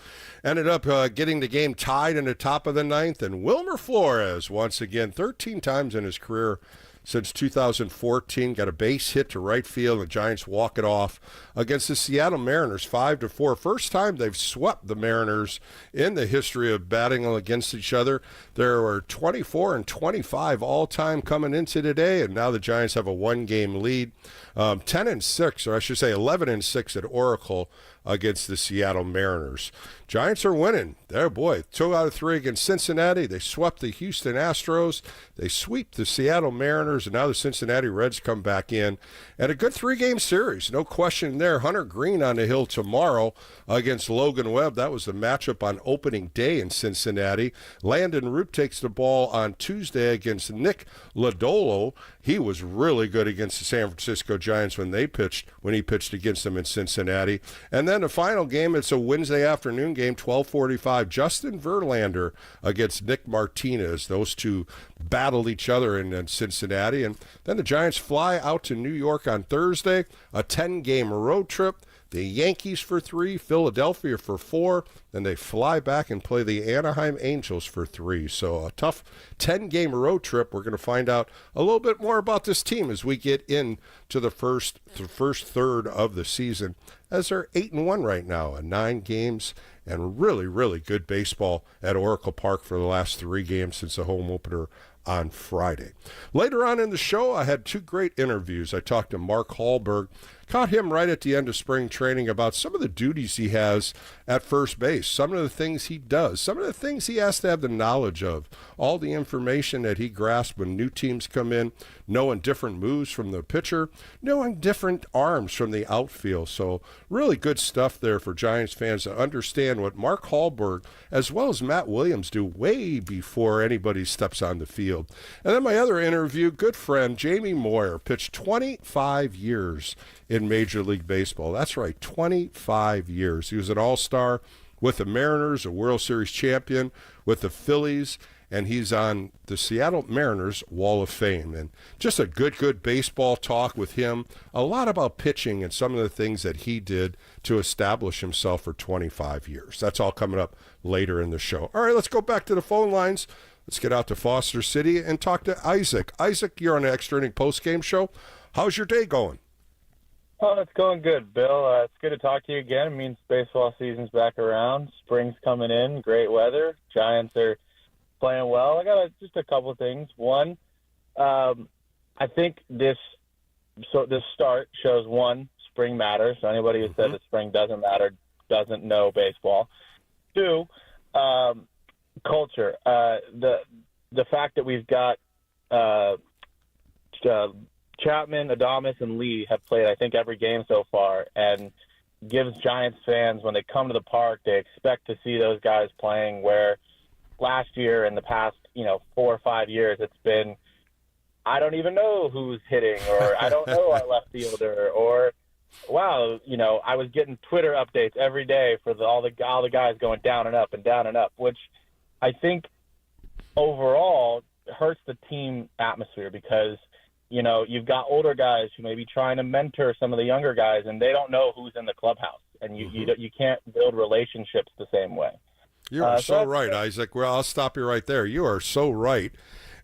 Ended up getting the game tied in the top of the ninth. And Wilmer Flores, once again, 13 times in his career since 2014, got a base hit to right field. The Giants walk it off against the Seattle Mariners, 5-4. First time they've swept the Mariners in the history of batting against each other. There were 24 and 25 all-time coming into today, and now the Giants have a 1-game lead. 10-6, or I should say 11-6 at Oracle against the Seattle Mariners. Giants are winning. There, boy, 2 out of 3 against Cincinnati. They swept the Houston Astros. They sweep the Seattle Mariners, and now the Cincinnati Reds come back in. And a good 3-game series, no question there. Hunter Green on the hill tomorrow against Logan Webb. That was the matchup on opening day in Cincinnati. Landon Root takes the ball on Tuesday against Nick Lodolo. He was really good against the San Francisco Giants when he pitched against them in Cincinnati. And then the final game, it's a Wednesday afternoon game, 12:45. Justin Verlander against Nick Martinez. Those two battled each other in Cincinnati. And then the Giants fly out to New York on Thursday, a 10-game road trip. The Yankees for 3, Philadelphia for 4, then they fly back and play the Anaheim Angels for 3. So a tough 10-game road trip. We're going to find out a little bit more about this team as we get into the first third of the season, as they're 8-1 right now, 9 games, and really, really good baseball at Oracle Park for the last 3 games since the home opener on Friday. Later on in the show, I had 2 great interviews. I talked to Mark Hallberg, caught him right at the end of spring training about some of the duties he has at first base, some of the things he does, some of the things he has to have the knowledge of, all the information that he grasps when new teams come in, knowing different moves from the pitcher, knowing different arms from the outfield. So really good stuff there for Giants fans to understand what Mark Hallberg as well as Matt Williams do way before anybody steps on the field. And then my other interview, good friend Jamie Moyer, pitched 25 years in Major League Baseball. That's right, 25 years. He was an all-star with the Mariners, a World Series champion with the Phillies, and he's on the Seattle Mariners Wall of Fame. And just a good baseball talk with him, a lot about pitching and some of the things that he did to establish himself for 25 years. That's all coming up later in the show. All right, let's go back to the phone lines. Let's get out to Foster City and talk to Isaac. Isaac, you're on the Extra Inning postgame show. How's your day going? Oh, it's going good, Bill. It's good to talk to you again. It means baseball season's back around. Spring's coming in. Great weather. Giants are playing well. I got just a couple of things. One, I think this start shows, one, spring matters. So anybody who said that spring doesn't matter doesn't know baseball. 2, culture. The fact that we've got Chapman, Adames, and Lee have played, I think, every game so far, and gives Giants fans, when they come to the park, they expect to see those guys playing, where last year and the past, 4 or 5 years, it's been, I don't even know who's hitting, or I don't know our left fielder, or, wow, I was getting Twitter updates every day for all the guys going down and up, which I think overall hurts the team atmosphere, because you've got older guys who may be trying to mentor some of the younger guys, and they don't know who's in the clubhouse, and you can't build relationships the same way. You are so right, Isaac. Well, I'll stop you right there. You are so right.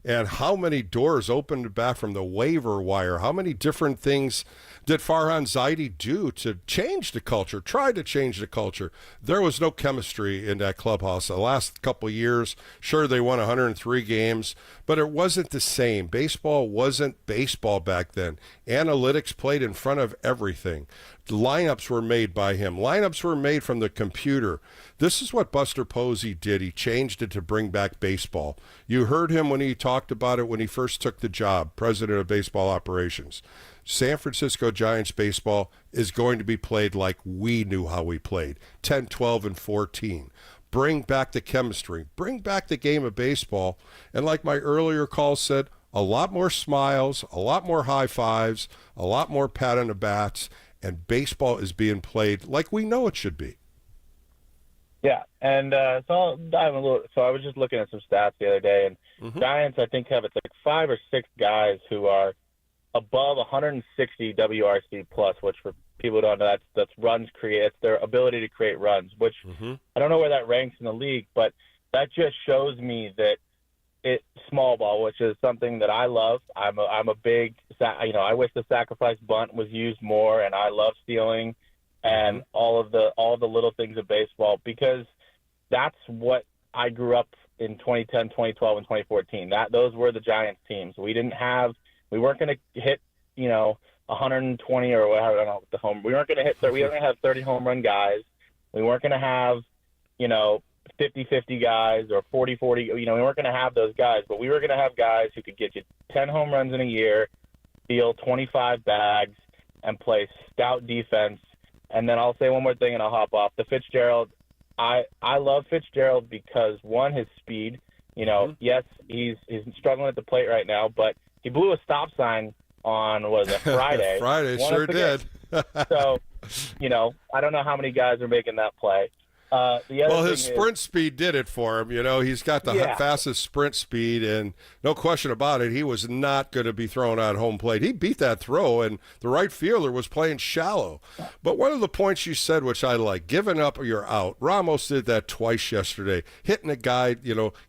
and how many doors opened back from the waiver wire. How many different things did Farhan Zaidi do to change the culture, try to change the culture? There was no chemistry in that clubhouse. The last couple of years, sure, they won 103 games, but it wasn't the same. Baseball wasn't baseball back then. Analytics played in front of everything. The lineups were made by him. Lineups were made from the computer. This is what Buster Posey did. He changed it to bring back baseball. You heard him when he talked about it when he first took the job, president of baseball operations. San Francisco Giants baseball is going to be played like we knew how we played, 10, 12, and 14. Bring back the chemistry. Bring back the game of baseball. And like my earlier call said, a lot more smiles, a lot more high fives, a lot more pat on the bats, and baseball is being played like we know it should be. Yeah, and so I'll dive a little. So I was just looking at some stats the other day, and Giants, I think, have it's like 5 or 6 guys who are above 160 WRC plus, which for people who don't know, that's runs create. It's their ability to create runs, which I don't know where that ranks in the league, but that just shows me that it's small ball, which is something that I love. I'm a big, I wish the sacrifice bunt was used more, and I love stealing and all of the little things of baseball, because that's what I grew up in 2010, 2012, and 2014. Those were the Giants teams. We weren't going to hit, 120 or whatever, I don't know, the home. We weren't going to hit. We weren't going to have 30 home run guys. We weren't going to have, 50-50 guys or 40-40. We weren't going to have those guys, but we were going to have guys who could get you 10 home runs in a year, steal 25 bags, and play stout defense. And then I'll say one more thing and I'll hop off. The Fitzgerald, I love Fitzgerald because, one, his speed. Yes, he's struggling at the plate right now, but he blew a stop sign on, Friday? Friday, sure did. So, I don't know how many guys are making that play. His sprint speed did it for him. He's got the fastest sprint speed, and no question about it, he was not going to be thrown out home plate. He beat that throw, and the right fielder was playing shallow. But one of the points you said, which I like, giving up or you're out. Ramos did that twice yesterday, hitting a guy,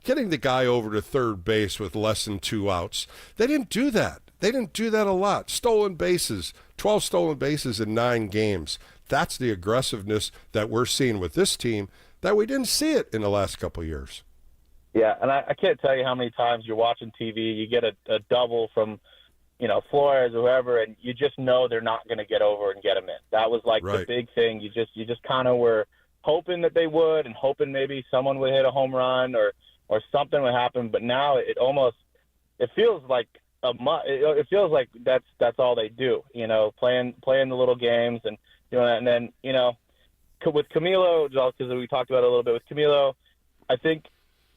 getting the guy over to third base with less than 2 outs. They didn't do that. They didn't do that a lot. Stolen bases, 12 stolen bases in 9 games. That's the aggressiveness that we're seeing with this team that we didn't see it in the last couple of years. Yeah, and I can't tell you how many times you're watching TV, you get a double from, Flores or whoever, and you just know they're not going to get over and get them in. That was the big thing. You just kind of were hoping that they would, and hoping maybe someone would hit a home run or something would happen. But now it feels like it feels like that's all they do. Playing the little games and. And then, with Camilo, because we talked about it a little bit with Camilo, I think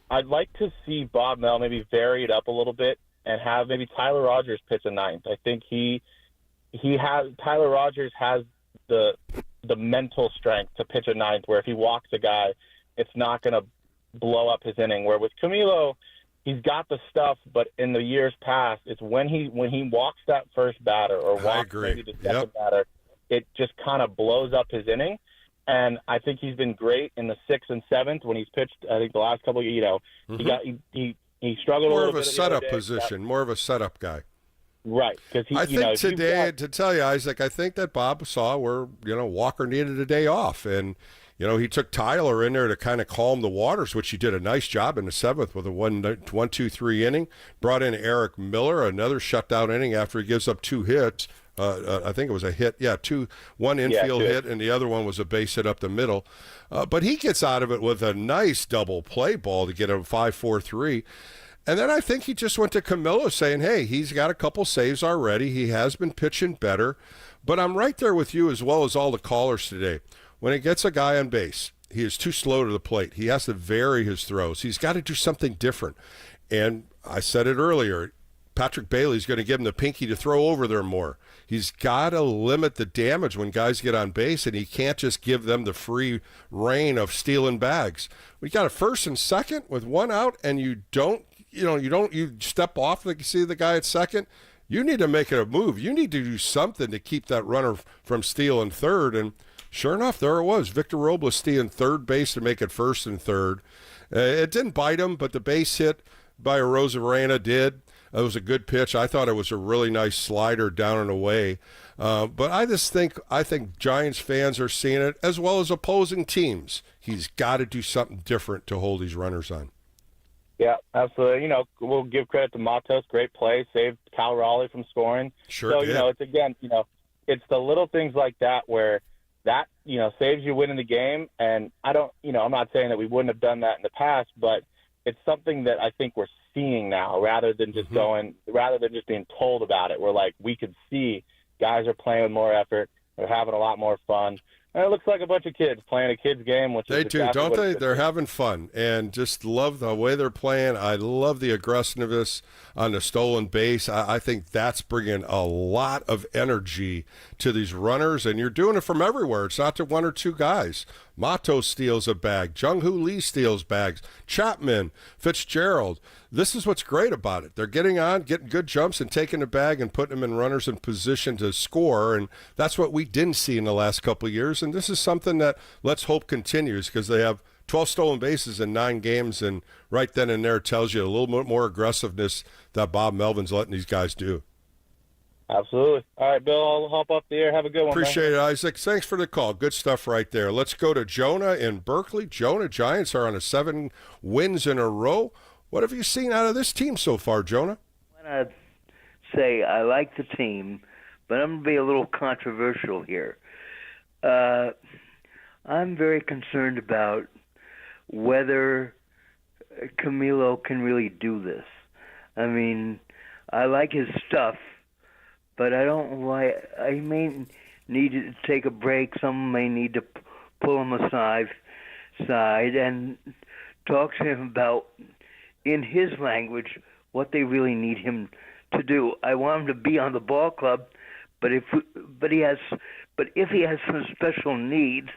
I'd like to see Bob Mel maybe vary it up a little bit and have maybe Tyler Rogers pitch a ninth. I think Tyler Rogers has the mental strength to pitch a ninth, where if he walks a guy, it's not going to blow up his inning. Where with Camilo, he's got the stuff, but in the years past, it's when he walks that first batter or walks maybe the second batter, it just kind of blows up his inning. And I think he's been great in the 6th and 7th when he's pitched. I think the last couple of years, he struggled more a little bit. More of a setup position, more of a setup guy. Right. Because I think today, to tell you, Isaac, I think that Bob saw where, Walker needed a day off. And, he took Tyler in there to kind of calm the waters, which he did a nice job in the 7th with a 1-2-3 inning. Brought in Eric Miller, another shutout inning after he gives up 2 hits. I think it was a hit. Yeah, one infield hit, and the other one was a base hit up the middle. But he gets out of it with a nice double play ball to get him 5-4-3. And then I think he just went to Camilo saying, hey, he's got a couple saves already. He has been pitching better. But I'm right there with you as well as all the callers today. When he gets a guy on base, he is too slow to the plate. He has to vary his throws. He's got to do something different. And I said it earlier, Patrick Bailey's going to give him the pinky to throw over there more. He's got to limit the damage when guys get on base, and he can't just give them the free reign of stealing bags. We got a first and second with 1 out, and you step off and see the guy at second. You need to make it a move. You need to do something to keep that runner from stealing third. And sure enough, there it was. Victor Robles stealing third base to make it first and third. It didn't bite him, but the base hit by Rosarena did. It was a good pitch. I thought it was a really nice slider down and away. But I think Giants fans are seeing it, as well as opposing teams. He's got to do something different to hold these runners on. Yeah, absolutely. You know, we'll give credit to Matos. Great play, saved Cal Raleigh from scoring. Sure so, did. You know, it's again, you know, it's the little things like that where that, you know, saves you winning the game. And I don't, you know, I'm not saying that we wouldn't have done that in the past, but it's something that I think we're seeing now rather than just rather than just being told about it. We're like, we could see guys are playing with more effort. They're having a lot more fun. And it looks like a bunch of kids playing a kid's game, which They is do, exactly don't what they? it They're is. having fun and just love the way they're playing. I love the aggressiveness on the stolen base. I think that's bringing a lot of energy to these runners, and you're doing it from everywhere. It's not to one or two guys. Mato steals a bag. Jung-Hoo Lee steals bags. Chapman, Fitzgerald. This is what's great about it. They're getting good jumps and taking the bag and putting them in runners in position to score, and that's what we didn't see in the last couple of years, and this is something that let's hope continues because they have 12 stolen bases in 9 games, and right then and there tells you a little bit more aggressiveness that Bob Melvin's letting these guys do. Absolutely. All right, Bill, I'll hop off the air. Have a good one. Appreciate man. it, Isaac. Thanks for the call. Good stuff right there. Let's go to Jonah in Berkeley. Jonah, Giants are on 7 wins in a row. What have you seen out of this team so far, Jonah? I want to say I like the team, but I'm going to be a little controversial here. I'm very concerned about whether Camilo can really do this. I mean, I like his stuff, but I don't like. I may need to take a break. Some may need to pull him aside and talk to him about, in his language, what they really need him to do. I want him to be on the ball club, but if he has some special needs,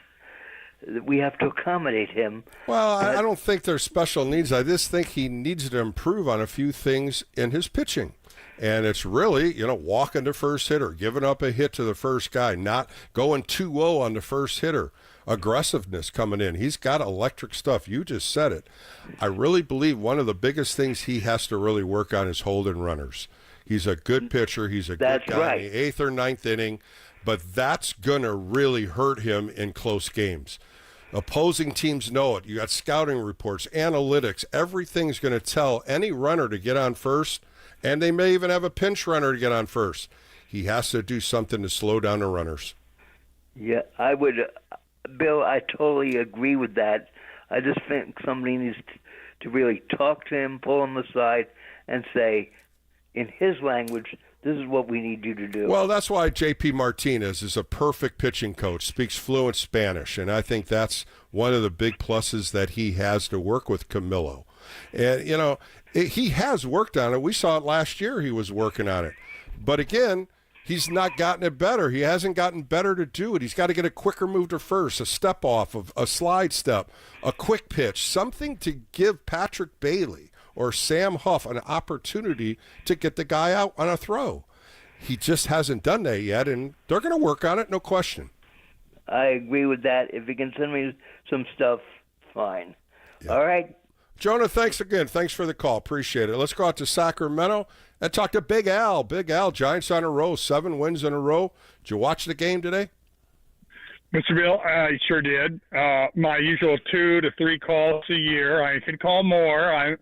we have to accommodate him. Well, I don't think there's special needs. I just think he needs to improve on a few things in his pitching. And it's really, walking the first hitter, giving up a hit to the first guy, not going 2-0 on the first hitter. Aggressiveness coming in. He's got electric stuff. You just said it. I really believe one of the biggest things he has to really work on is holding runners. He's a good pitcher. He's a good guy in the 8th or 9th inning, but that's going to really hurt him in close games. Opposing teams know it. You got scouting reports, analytics. Everything's going to tell any runner to get on first, and they may even have a pinch runner to get on first. He has to do something to slow down the runners. Yeah, I would, Bill, I totally agree with that. I just think somebody needs to really talk to him, pull him aside, and say, in his language, this is what we need you to do. Well, that's why J.P. Martinez is a perfect pitching coach, speaks fluent Spanish, and I think that's one of the big pluses that he has to work with Camilo. And, he has worked on it. We saw it last year he was working on it. But, again, he's not gotten it better. He hasn't gotten better to do it. He's got to get a quicker move to first, a step off, of a slide step, a quick pitch, something to give Patrick Bailey or Sam Huff an opportunity to get the guy out on a throw. He just hasn't done that yet, and they're going to work on it, no question. I agree with that. If you can send me some stuff, fine. Yeah. All right. Jonah, thanks again. Thanks for the call. Appreciate it. Let's go out to Sacramento and talk to Big Al. Big Al, Giants on a row, 7 wins in a row. Did you watch the game today? Mr. Bill, I sure did. My usual 2 to 3 calls a year. I could call more.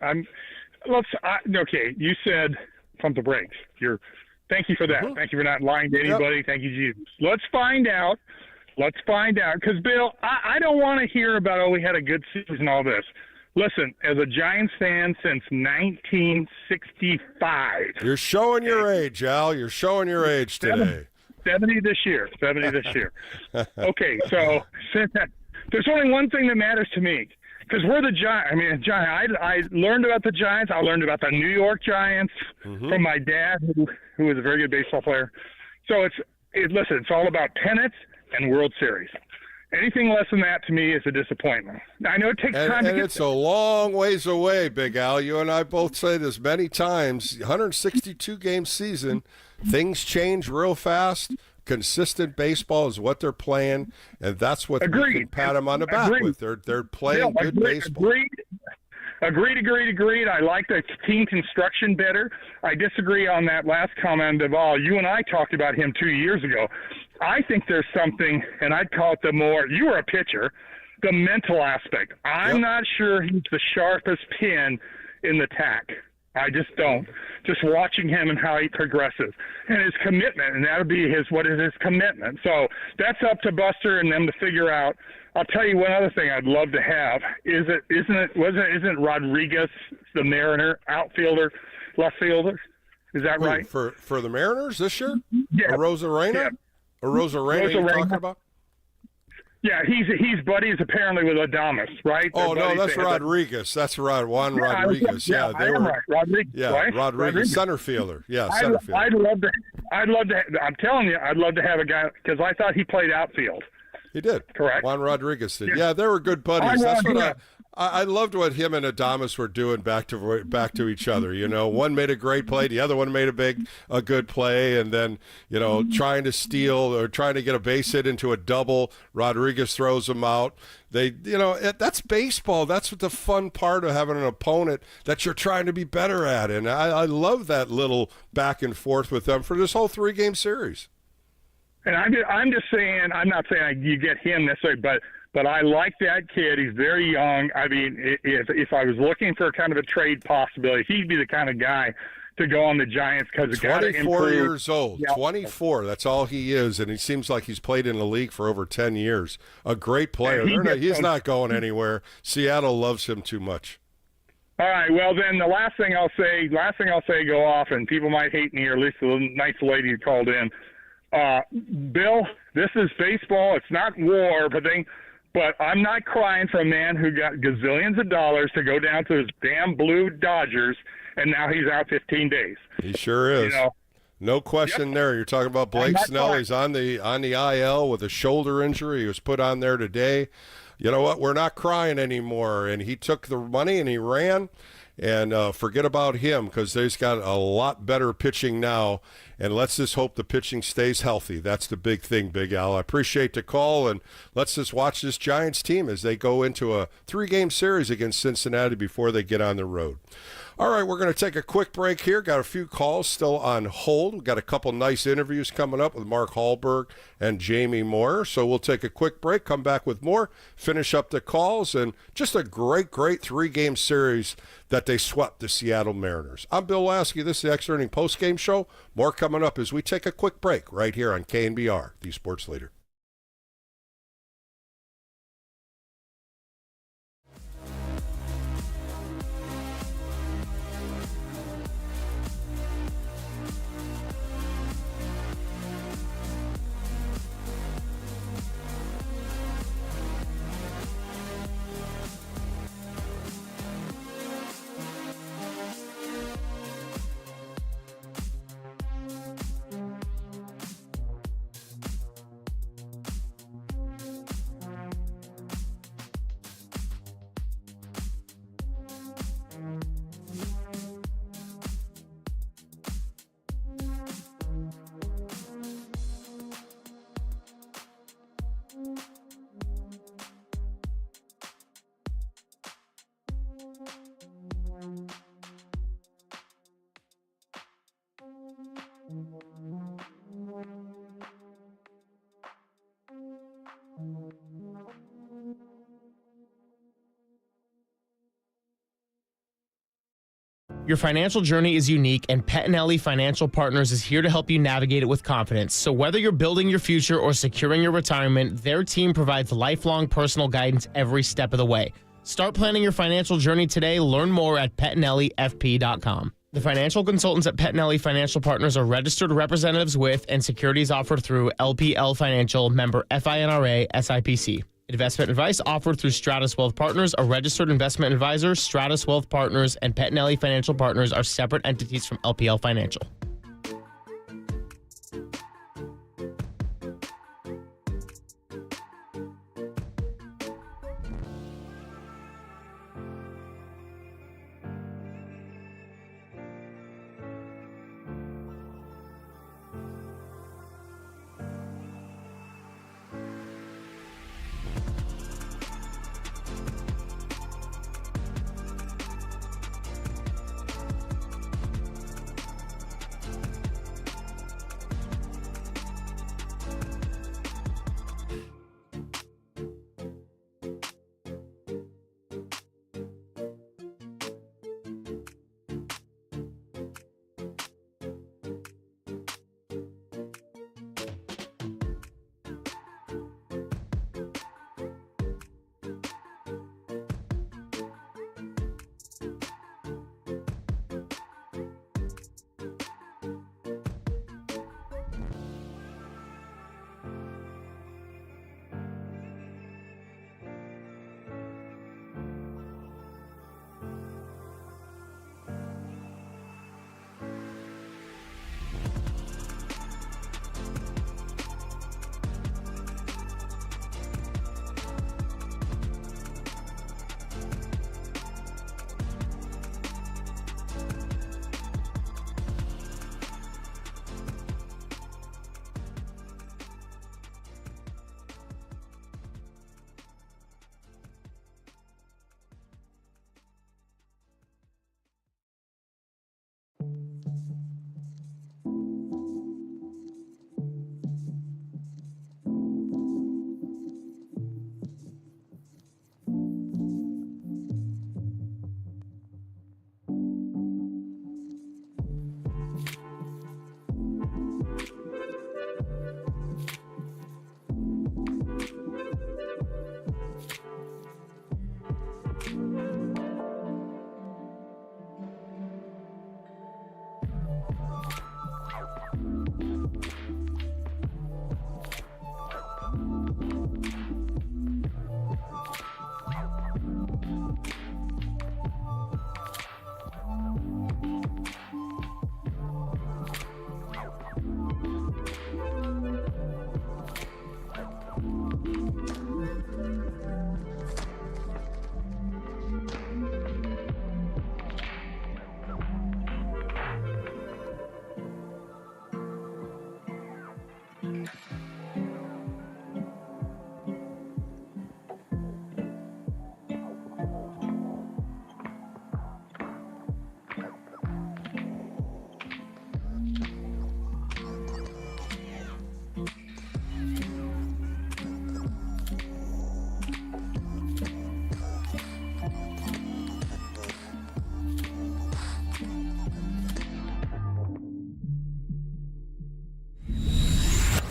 Okay. You said pump the brakes. Thank you for that. Thank you for not lying to anybody. Yep. Thank you, Jesus. Let's find out. Because Bill, I don't want to hear about we had a good season and all this. Listen, as a Giants fan since 1965. You're showing your age, Al. You're showing your age today. 70 this year. Okay, so there's only one thing that matters to me, because we're the Giants. I learned about the Giants. I learned about the New York Giants from my dad, who was a very good baseball player. So listen, it's all about pennants and World Series. Anything less than that to me is a disappointment. I know it takes time to get it's a long ways away, Big Al. You and I both say this many times. 162-game season, things change real fast. Consistent baseball is what they're playing, and that's what we can pat them on the back with. They're playing good baseball. Agreed. I like the team construction better. I disagree on that last comment of all. You and I talked about him 2 years ago. I think there's something, and I'd call it you were a pitcher, the mental aspect. I'm not sure he's the sharpest pin in the tack. I just don't. Just watching him and how he progresses and his commitment, and that'll be what is his commitment. So that's up to Buster and them to figure out. I'll tell you one other thing I'd love to have. Isn't Rodriguez the Mariner outfielder, left fielder? Is that right? For the Mariners this year? Yeah. Arozarena? Yeah. Arozarena you're talking about? Yeah, he's buddies apparently with Adames, right? Oh, no, that's Rodriguez. That's Juan Rodriguez. Yeah, they were. Right. Rodriguez, yeah, right? Rodriguez, center fielder. Yeah, center fielder. I'd love to. I'm telling you, I'd love to have a guy because I thought he played outfield. He did. Correct. Juan Rodriguez did. Yeah, they were good buddies. That's what I loved what him and Adames were doing back to each other. You know, one made a great play, the other one made a good play, and then trying to steal or trying to get a base hit into a double. Rodriguez throws him out. That's baseball. That's what the fun part of having an opponent that you're trying to be better at, and I love that little back and forth with them for this whole 3-game series. And I'm just saying, I'm not saying you get him necessarily, but I like that kid. He's very young. I mean, if I was looking for kind of a trade possibility, he'd be the kind of guy to go on the Giants because it's got to improve. 24 years old. Yeah. 24. That's all he is, and he seems like he's played in the league for over 10 years. A great player. He's not going anywhere. Seattle loves him too much. All right. Well, then the last thing I'll say, go off, and people might hate me, or at least the nice lady who called in. Bill, this is baseball. It's not war, but I'm not crying for a man who got gazillions of dollars to go down to his damn blue Dodgers, and now he's out 15 days. He sure is. No question there. You're talking about Blake Snell. He's on the IL with a shoulder injury. He was put on there today. You know what? We're not crying anymore. And he took the money and he ran. And forget about him because they've got a lot better pitching now. And let's just hope the pitching stays healthy. That's the big thing, Big Al. I appreciate the call, and let's just watch this Giants team as they go into a 3-game series against Cincinnati before they get on the road. All right, we're going to take a quick break here. Got a few calls still on hold. We've got a couple nice interviews coming up with Mark Hallberg and Jamie Moyer. So we'll take a quick break, come back with more, finish up the calls, and just a great 3-game series that they swept the Seattle Mariners. I'm Bill Laskey. This is the Extra Inning Postgame Show. More coming up as we take a quick break right here on KNBR, the Sports Leader. Your financial journey is unique, and Pettinelli Financial Partners is here to help you navigate it with confidence. So whether you're building your future or securing your retirement, their team provides lifelong personal guidance every step of the way. Start planning your financial journey today. Learn more at PettinelliFP.com. The financial consultants at Pettinelli Financial Partners are registered representatives with and securities offered through LPL Financial, member FINRA, SIPC. Investment advice offered through Stratus Wealth Partners, a registered investment advisor. Stratus Wealth Partners and Pettinelli Financial Partners are separate entities from LPL Financial.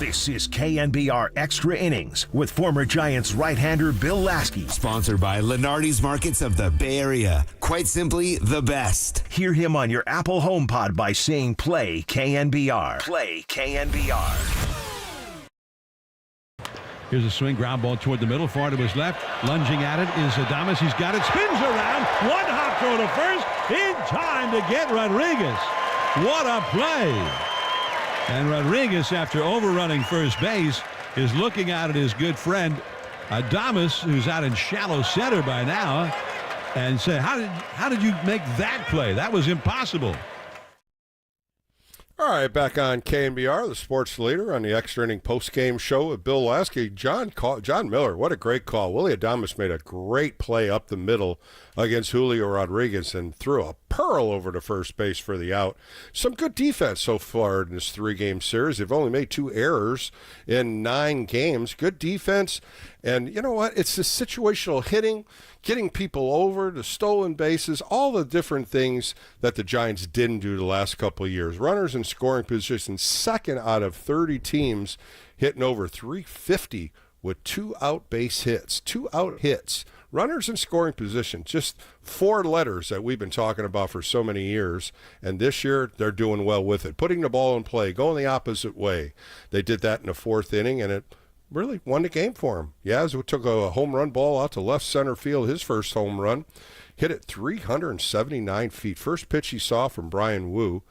This is KNBR Extra Innings with former Giants right-hander Bill Laskey. Sponsored by Lenardi's Markets of the Bay Area. Quite simply, the best. Hear him on your Apple HomePod by saying play KNBR. Play KNBR. Here's a swing, ground ball toward the middle, far to his left. Lunging at it is Adames. He's got it, spins around. One hop throw to first in time to get Rodriguez. What a play. And Rodriguez, after overrunning first base, is looking out at his good friend Adames, who's out in shallow center by now, and say, how did you make that play? That was impossible. All right, back on KNBR, the sports leader, on the extra inning post-game show with Bill Laskey. John Miller, what a great call. Willie Adames made a great play up the middle against Julio Rodriguez and threw a pearl over to first base for the out. Some good defense so far in this 3-game series. They've only made 2 errors in 9 games. Good defense. And you know what? It's the situational hitting, getting people over, the stolen bases, all the different things that the Giants didn't do the last couple of years. Runners in scoring position, second out of 30 teams hitting over 350 with 2 out base hits, 2 out hits. Runners in scoring position, just 4 letters that we've been talking about for so many years, and this year they're doing well with it. Putting the ball in play, going the opposite way. They did that in the 4th inning, and it really won the game for him. Yaz took a home run ball out to left center field, his first home run, hit it 379 feet. First pitch he saw from Brian Wu,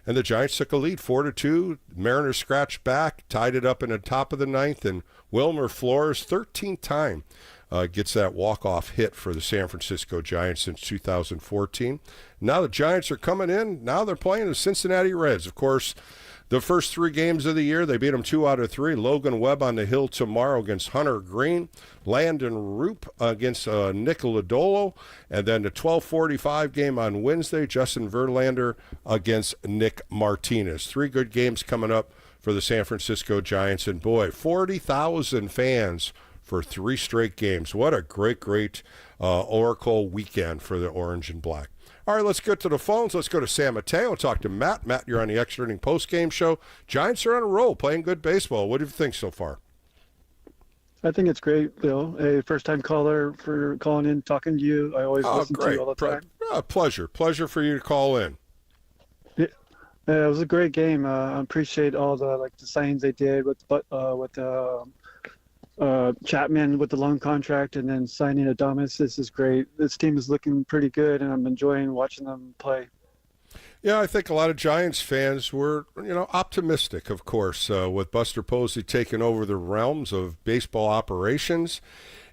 and the Giants took a lead 4-2. Mariners scratched back, tied it up in the top of the 9th, and Wilmer Flores, 13th time, gets that walk-off hit for the San Francisco Giants since 2014. Now the Giants are coming in. Now they're playing the Cincinnati Reds. Of course, the first 3 games of the year, they beat them 2 out of 3. Logan Webb on the hill tomorrow against Hunter Green. Landon Roop against Nick Lodolo. And then the 12:45 game on Wednesday, Justin Verlander against Nick Martinez. 3 good games coming up for the San Francisco Giants. And boy, 40,000 fans for 3 straight games. What a great Oracle weekend for the Orange and Black. All right, let's get to the phones. Let's go to San Mateo and talk to Matt. Matt, you're on the extra inning post-game show. Giants are on a roll, playing good baseball. What do you think so far? I think it's great, Bill. A first-time caller for calling in, talking to you. I always listen to you all the time. Pleasure for you to call in. Yeah, it was a great game. I appreciate all the signings they did with Chapman with the loan contract, and then signing Adames. This is great. This team is looking pretty good, and I'm enjoying watching them play. Yeah, I think a lot of Giants fans were, optimistic, of course, with Buster Posey taking over the realms of baseball operations.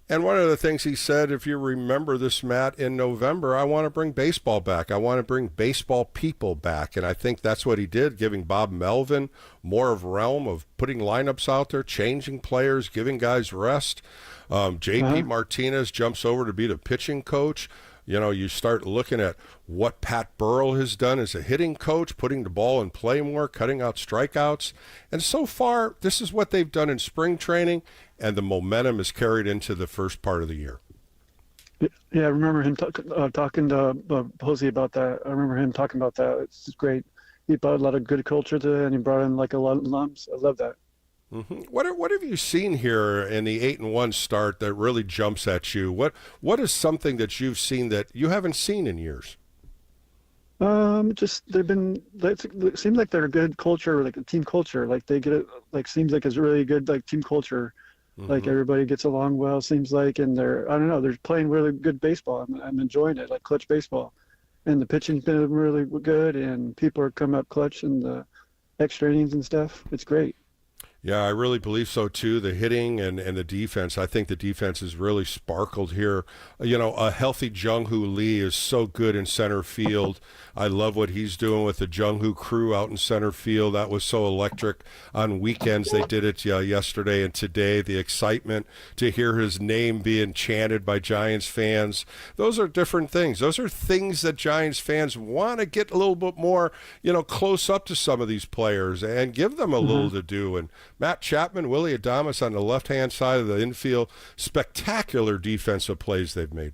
And one of the things he said, if you remember this, Matt, in November, I want to bring baseball back. I want to bring baseball people back. And I think that's what he did, giving Bob Melvin more of realm of putting lineups out there, changing players, giving guys rest. J.P. Martinez jumps over to be the pitching coach. You start looking at what Pat Burrell has done as a hitting coach, putting the ball in play more, cutting out strikeouts. And so far, this is what they've done in spring training, and the momentum is carried into the first part of the year. Yeah, I remember him talking to Posey about that. I remember him talking about that. It's great. He brought a lot of good culture to it, and he brought in a lot of lumps. I love that. Mm-hmm. What have you seen here in the 8-1 start that really jumps at you? What is something that you've seen that you haven't seen in years? It seems like they're a good culture, like a team culture. Like they get it, seems like it's really good, team culture. Mm-hmm. Like everybody gets along well, seems like, and they're playing really good baseball. I'm enjoying it, like clutch baseball. And the pitching's been really good, and people are coming up clutch in the extra innings and stuff. It's great. Yeah, I really believe so, too. The hitting and the defense. I think the defense has really sparkled here. A healthy Jung-Hoo Lee is so good in center field. I love what he's doing with the Jung-Hoo crew out in center field. That was so electric. On weekends, they did it yesterday and today. The excitement to hear his name being chanted by Giants fans. Those are different things. Those are things that Giants fans want to get a little bit more, close up to some of these players and give them a little to do. And Matt Chapman, Willie Adames on the left-hand side of the infield, spectacular defensive plays they've made.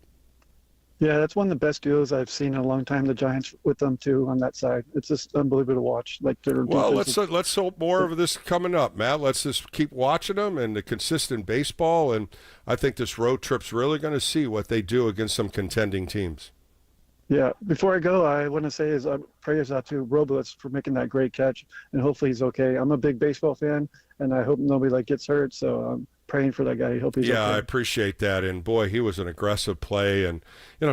Yeah, that's one of the best duos I've seen in a long time. The Giants with them too on that side. It's just unbelievable to watch. Like their Well, defense let's hope more of this coming up, Matt. Let's just keep watching them and the consistent baseball. And I think this road trip's really going to see what they do against some contending teams. Yeah. Before I go, I want to say is prayers out to Robles for making that great catch, and hopefully he's okay. I'm a big baseball fan, and I hope nobody gets hurt. So I'm praying for that guy. I hope he's okay. I appreciate that. And boy, he was an aggressive play, and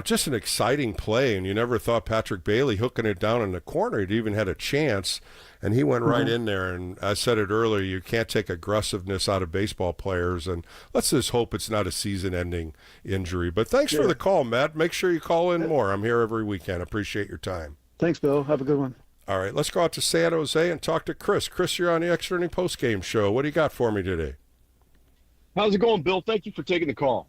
just an exciting play. And you never thought Patrick Bailey hooking it down in the corner, he'd even had a chance. And he went right in there. And I said it earlier, you can't take aggressiveness out of baseball players. And let's just hope it's not a season-ending injury. But thanks for the call, Matt. Make sure you call in more. I'm here every weekend. Appreciate your time. Thanks, Bill. Have a good one. All right, let's go out to San Jose and talk to Chris. Chris, you're on the Extra Inning Postgame Show. What do you got for me today? How's it going, Bill? Thank you for taking the call.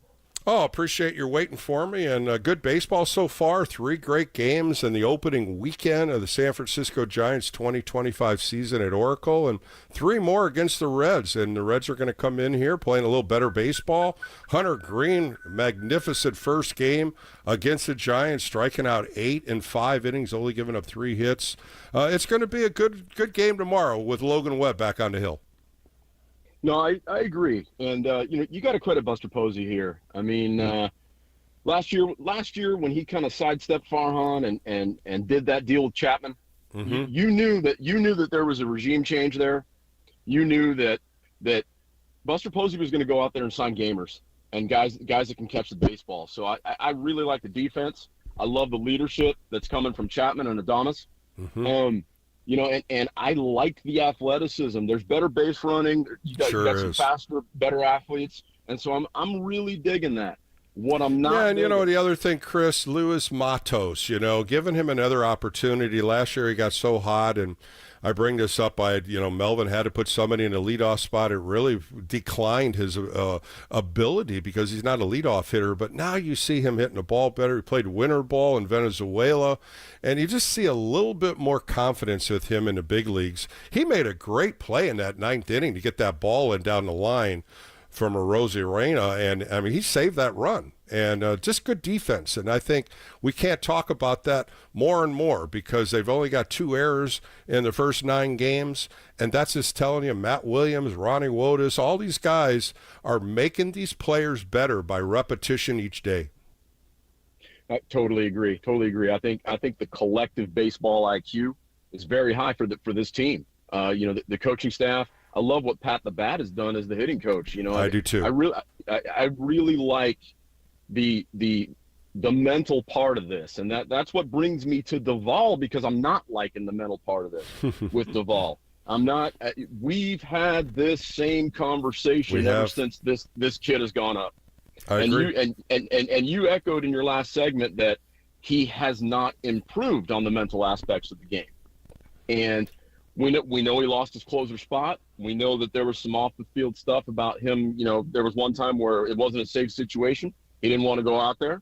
Oh, appreciate your waiting for me. And good baseball so far. 3 great games in the opening weekend of the San Francisco Giants 2025 season at Oracle, and 3 more against the Reds. And the Reds are going to come in here playing a little better baseball. Hunter Green, magnificent first game against the Giants, striking out 8 in 5 innings, only giving up 3 hits. It's going to be a good game tomorrow with Logan Webb back on the hill. No, I agree, and you got to credit Buster Posey here. I mean, last year when he kind of sidestepped Farhan and did that deal with Chapman, you knew that there was a regime change there. You knew that Buster Posey was going to go out there and sign gamers and guys that can catch the baseball. So I really like the defense. I love the leadership that's coming from Chapman and Adames. And I like the athleticism. There's better base running. You got some faster, better athletes, and so I'm really digging that. What I'm not. Yeah, and the other thing, Chris, Luis Matos, giving him another opportunity. Last year he got so hot, and I bring this up. Melvin had to put somebody in a leadoff spot. It really declined his ability because he's not a leadoff hitter. But now you see him hitting the ball better. He played winter ball in Venezuela, and you just see a little bit more confidence with him in the big leagues. He made a great play in that 9th inning to get that ball in down the line from Arozarena, and I mean he saved that run, and just good defense. And I think we can't talk about that more and more because they've only got 2 errors in the first 9 games, and that's just telling you Matt Williams, Ronnie Wotus, all these guys are making these players better by repetition each day. I totally agree. I think the collective baseball IQ is very high for this team. The coaching staff. I love what Pat the Bat has done as the hitting coach. I do too. I really like the mental part of this, and that's what brings me to Duvall, because I'm not liking the mental part of this with Duvall. I'm not. We've had this same conversation ever since this kid has gone up. I agree. And you echoed in your last segment that he has not improved on the mental aspects of the game, and we know he lost his closer spot. We know that there was some off the field stuff about him. There was one time where it wasn't a safe situation. He didn't want to go out there.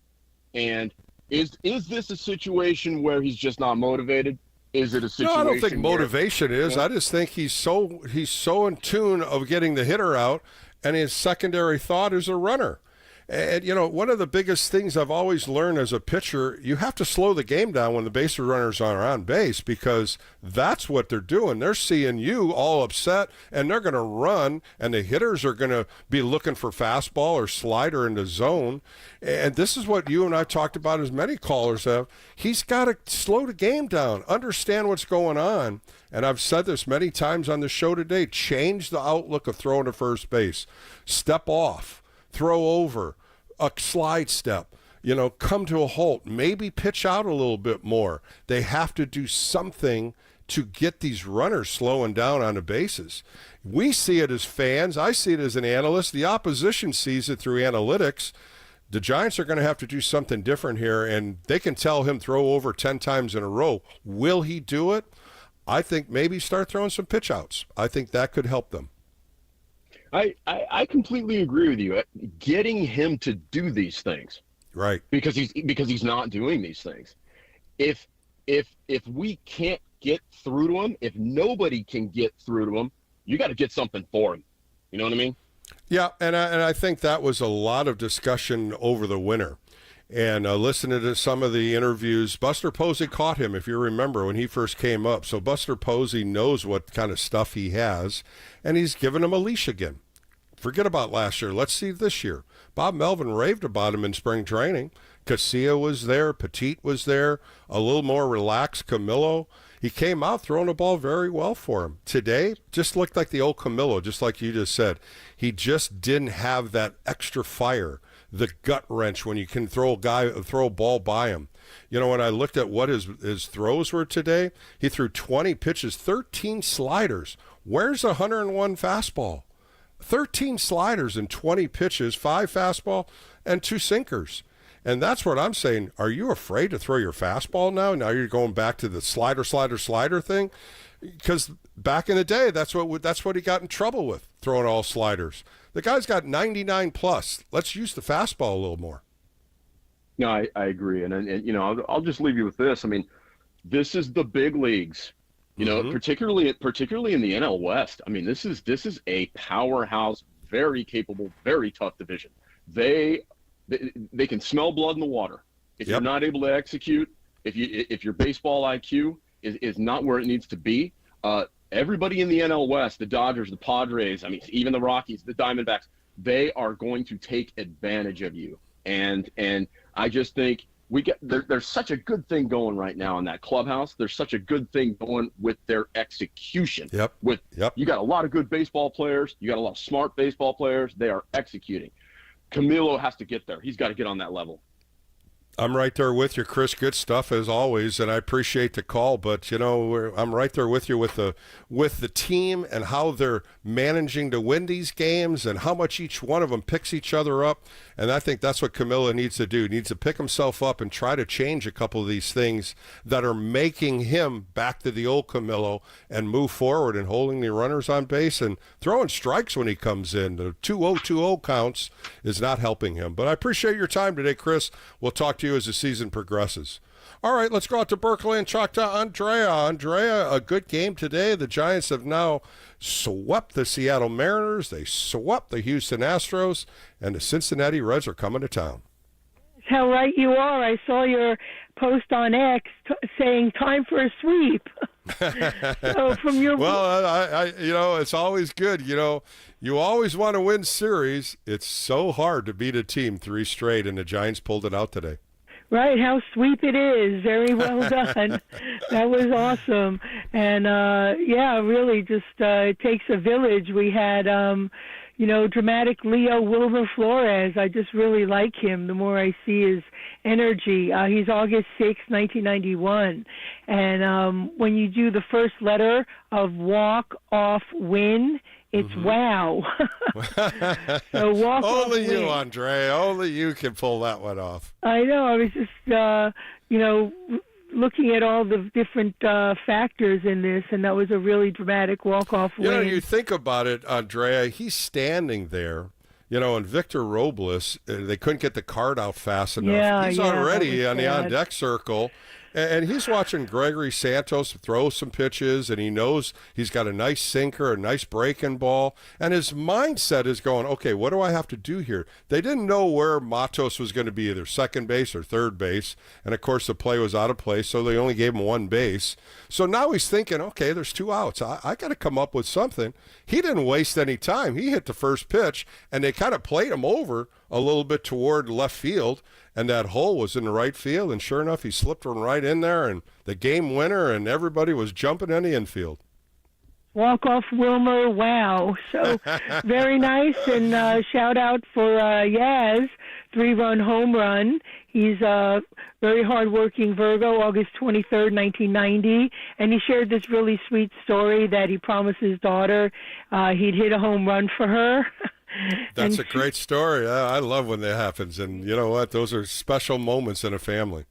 And is this a situation where he's just not motivated? Is it a situation? No, I don't think motivation is. I just think he's so in tune of getting the hitter out, and his secondary thought is a runner. And, one of the biggest things I've always learned as a pitcher, you have to slow the game down when the base runners are on base, because that's what they're doing. They're seeing you all upset, and they're going to run, and the hitters are going to be looking for fastball or slider in the zone. And this is what you and I talked about, as many callers have. He's got to slow the game down, understand what's going on. And I've said this many times on the show today, change the outlook of throwing to first base. Step off. Throw over, a slide step, come to a halt, maybe pitch out a little bit more. They have to do something to get these runners slowing down on the bases. We see it as fans. I see it as an analyst. The opposition sees it through analytics. The Giants are going to have to do something different here, and they can tell him throw over 10 times in a row. Will he do it? I think maybe start throwing some pitch outs. I think that could help them. I completely agree with you. Getting him to do these things, right? Because he's not doing these things. If we can't get through to him, if nobody can get through to him, you got to get something for him. You know what I mean? Yeah, and I think that was a lot of discussion over the winter. And listening to some of the interviews, Buster Posey caught him, if you remember, when he first came up. So Buster Posey knows what kind of stuff he has, and he's given him a leash again. Forget about last year. Let's see this year. Bob Melvin raved about him in spring training. Casilla was there. Petit was there. A little more relaxed Camilo. He came out throwing the ball very well for him. Today, just looked like the old Camilo, just like you just said. He just didn't have that extra fire, the gut wrench when you can throw a ball by him. You know, when I looked at what his throws were today, he threw 20 pitches, 13 sliders. Where's a 101 fastball? 13 sliders and 20 pitches, 5 fastball and 2 sinkers. And that's what I'm saying. Are you afraid to throw your fastball now? Now you're going back to the slider thing? Because back in the day, that's what he got in trouble with, throwing all sliders. The guy's got 99 plus. Let's use the fastball a little more. No, I agree. And you know, I'll just leave you with this. I mean, this is the big leagues, you know, particularly in the NL West. I mean, this is a powerhouse, very capable, very tough division. They can smell blood in the water. If you're not able to execute, if your baseball IQ is not where it needs to be, everybody in the NL West, the Dodgers, the Padres, I mean, even the Rockies, the Diamondbacks, they are going to take advantage of you. And I just think there's such a good thing going right now in that clubhouse. There's such a good thing going with their execution. You got a lot of good baseball players. You got a lot of smart baseball players. They are executing. Camilo has to get there. He's got to get on that level. I'm right there with you, Chris. Good stuff as always, and I appreciate the call. But you know, I'm right there with you with the team and how they're managing to win these games and how much each one of them picks each other up. And I think that's what Camilo needs to do. He needs to pick himself up and try to change a couple of these things that are making him back to the old Camilo and move forward and holding the runners on base and throwing strikes when he comes in. The 2-0-2-0 counts is not helping him. But I appreciate your time today, Chris. We'll talk to you as the season progresses. All right, let's go out to Berkeley and talk to Andrea. Andrea, a good game today. The Giants have now swept the Seattle Mariners. They swept the Houston Astros, and the Cincinnati Reds are coming to town. How right you are. I saw your post on X saying time for a sweep. So from your I you know, it's always good. You know, you always want to win series. It's so hard to beat a team 3 straight, and the Giants pulled it out today. Right, how sweet it is. Very well done. That was awesome. And, really just it takes a village. We had, dramatic Leo Wilmer Flores. I just really like him the more I see his energy. He's August 6, 1991. And when you do the first letter of walk, off, win, it's wow. So walk Only off, you, win. Andre. Only you can pull that one off. I know. I was just, looking at all the different factors in this, and that was a really dramatic walk-off win. You know, you think about it, Andrea, he's standing there, and Victor Robles, they couldn't get the card out fast enough. He's already on the on-deck circle. And he's watching Gregory Santos throw some pitches, and he knows he's got a nice sinker, a nice breaking ball, and his mindset is going, okay, what do I have to do here? They didn't know where Matos was going to be, either second base or third base, and of course the play was out of place, so they only gave him 1 base. So now he's thinking, okay, there's 2 outs. I got to come up with something. He didn't waste any time. He hit the first pitch, and they kind of played him over a little bit toward left field, and that hole was in the right field, and sure enough, he slipped one right in there, and the game winner, and everybody was jumping in the infield. Walk-off Wilmer, wow. So very nice, and shout out for Yaz, 3-run home run. He's a very hard-working Virgo, August 23rd, 1990, and he shared this really sweet story that he promised his daughter he'd hit a home run for her. That's a great story. I love when that happens, and you know what? Those are special moments in a family.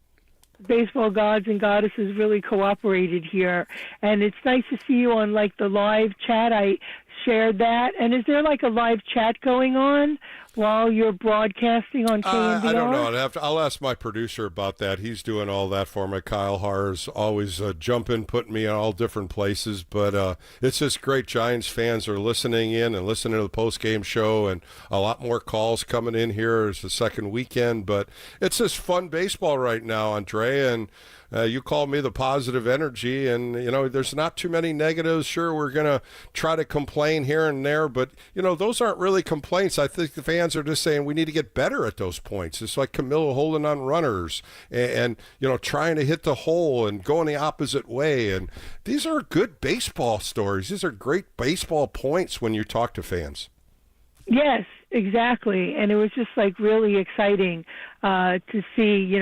Baseball gods and goddesses really cooperated here, and it's nice to see you on the live chat. I shared that. And is there like a live chat going on while you're broadcasting on KNBR? I don't know. I'll ask my producer about that. He's doing all that for me. Kyle Haar's always jumping, putting me in all different places. But it's just great. Giants fans are listening in and listening to the post-game show, and a lot more calls coming in here as the second weekend. But it's just fun baseball right now, Andrea, and you called me the positive energy, and, there's not too many negatives. Sure, we're going to try to complain here and there, but, those aren't really complaints. I think the fans are just saying we need to get better at those points. It's like Camilo holding on runners and trying to hit the hole and going the opposite way. And these are good baseball stories. These are great baseball points when you talk to fans. Yes, exactly. And it was just like really exciting to see,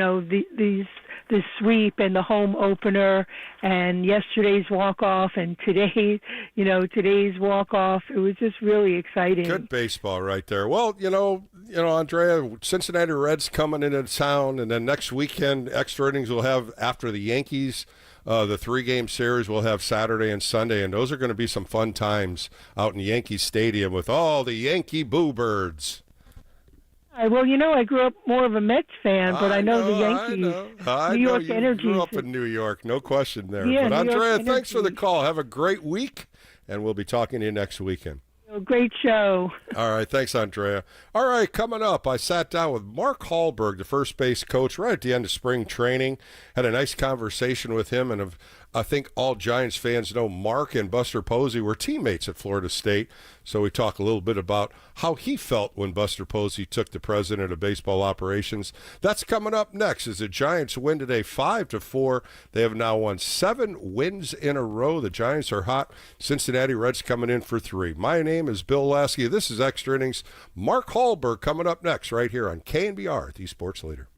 the sweep and the home opener and yesterday's walk-off and today's walk-off. It was just really exciting. Good baseball right there. Well, Andrea, Cincinnati Reds coming into town, and then next weekend, extra innings we'll have after the Yankees. The 3-game series we'll have Saturday and Sunday, and those are going to be some fun times out in Yankee Stadium with all the Yankee Boo Birds. Well, I grew up more of a Mets fan, but I know the Yankees. I New know York you Energy. grew up in New York, no question there. Yeah, but New York Andrea, thanks for the Energy. call. Have a great week, and we'll be talking to you next weekend. Great show. All right, thanks, Andrea. All right, coming up, I sat down with Mark Hallberg, the first base coach, right at the end of spring training. Had a nice conversation with him, and I think all Giants fans know Mark and Buster Posey were teammates at Florida State. So we talk a little bit about how he felt when Buster Posey took the president of baseball operations. That's coming up next as the Giants win today 5-4. They have now won 7 wins in a row. The Giants are hot. Cincinnati Reds coming in for 3. My name is Bill Laskey. This is Extra Innings. Mark Hallberg coming up next right here on KNBR, the Sports Leader.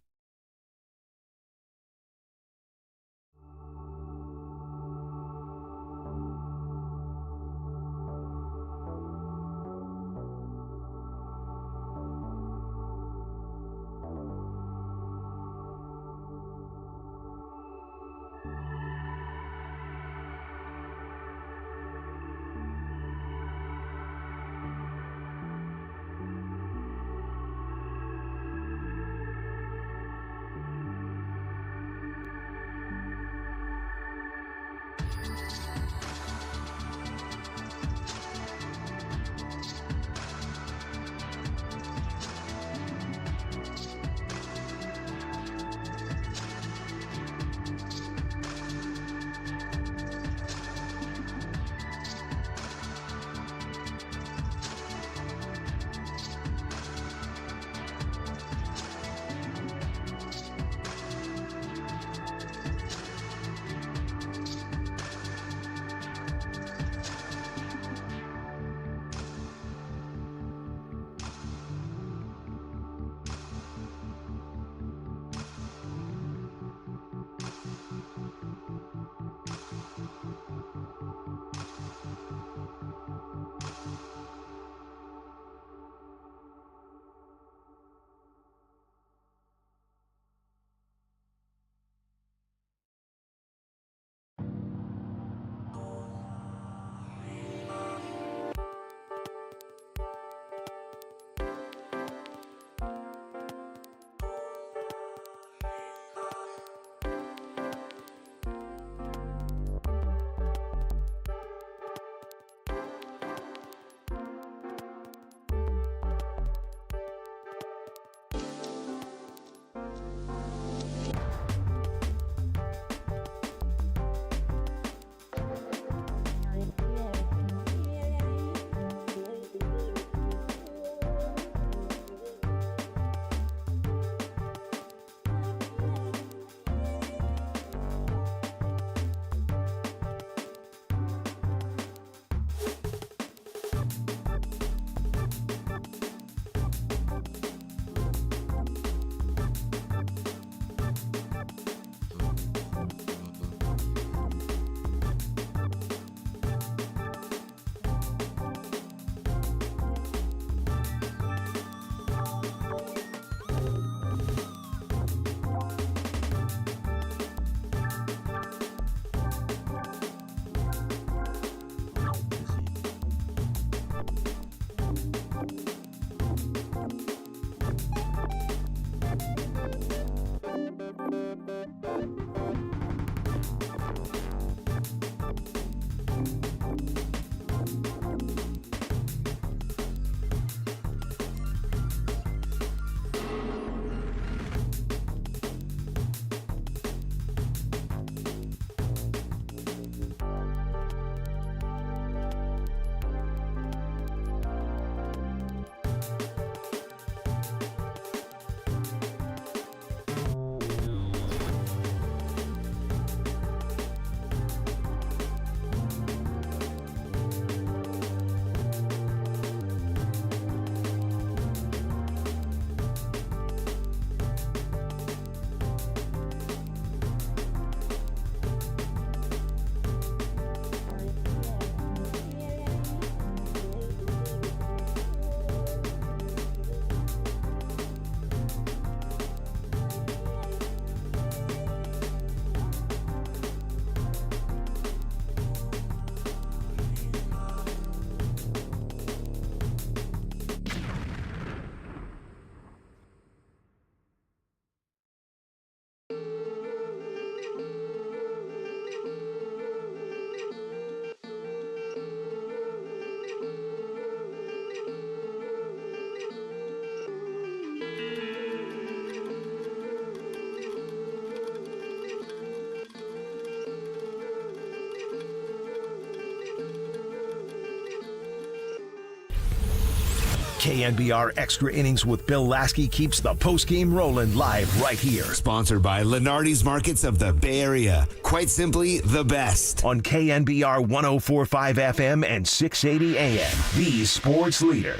KNBR Extra Innings with Bill Laskey keeps the postgame rolling live right here. Sponsored by Lenardi's Markets of the Bay Area. Quite simply, the best. On KNBR 104.5 FM and 680 AM. The sports leader.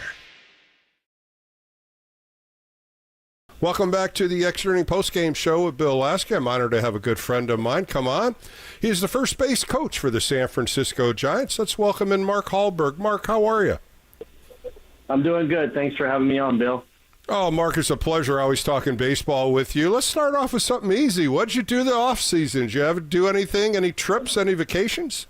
Welcome back to the Extra Inning Postgame Show with Bill Laskey. I'm honored to have a good friend of mine come on. He's the first base coach for the San Francisco Giants. Let's welcome in Mark Hallberg. Mark, how are you? I'm doing good. Thanks for having me on, Bill. Oh, Mark, it's a pleasure always talking baseball with you. Let's start off with something easy. What'd you do the off season? Did you ever do anything? Any trips? Any vacations?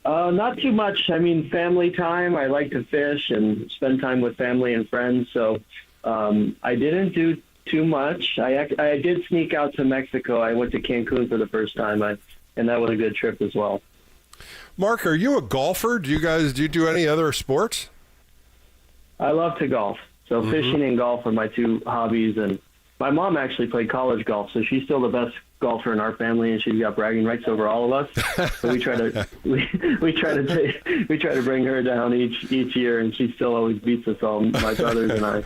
Not too much. I mean, family time. I like to fish and spend time with family and friends. So I didn't do too much. I did sneak out to Mexico. I went to Cancun for the first time, and that was a good trip as well. Mark, are you a golfer? Do you do any other sports? I love to golf. So fishing and golf are my two hobbies. And my mom actually played college golf, so she's still the best golfer in our family, and she's got bragging rights over all of us. So we try to bring her down each year, and she still always beats us all, my brothers and I.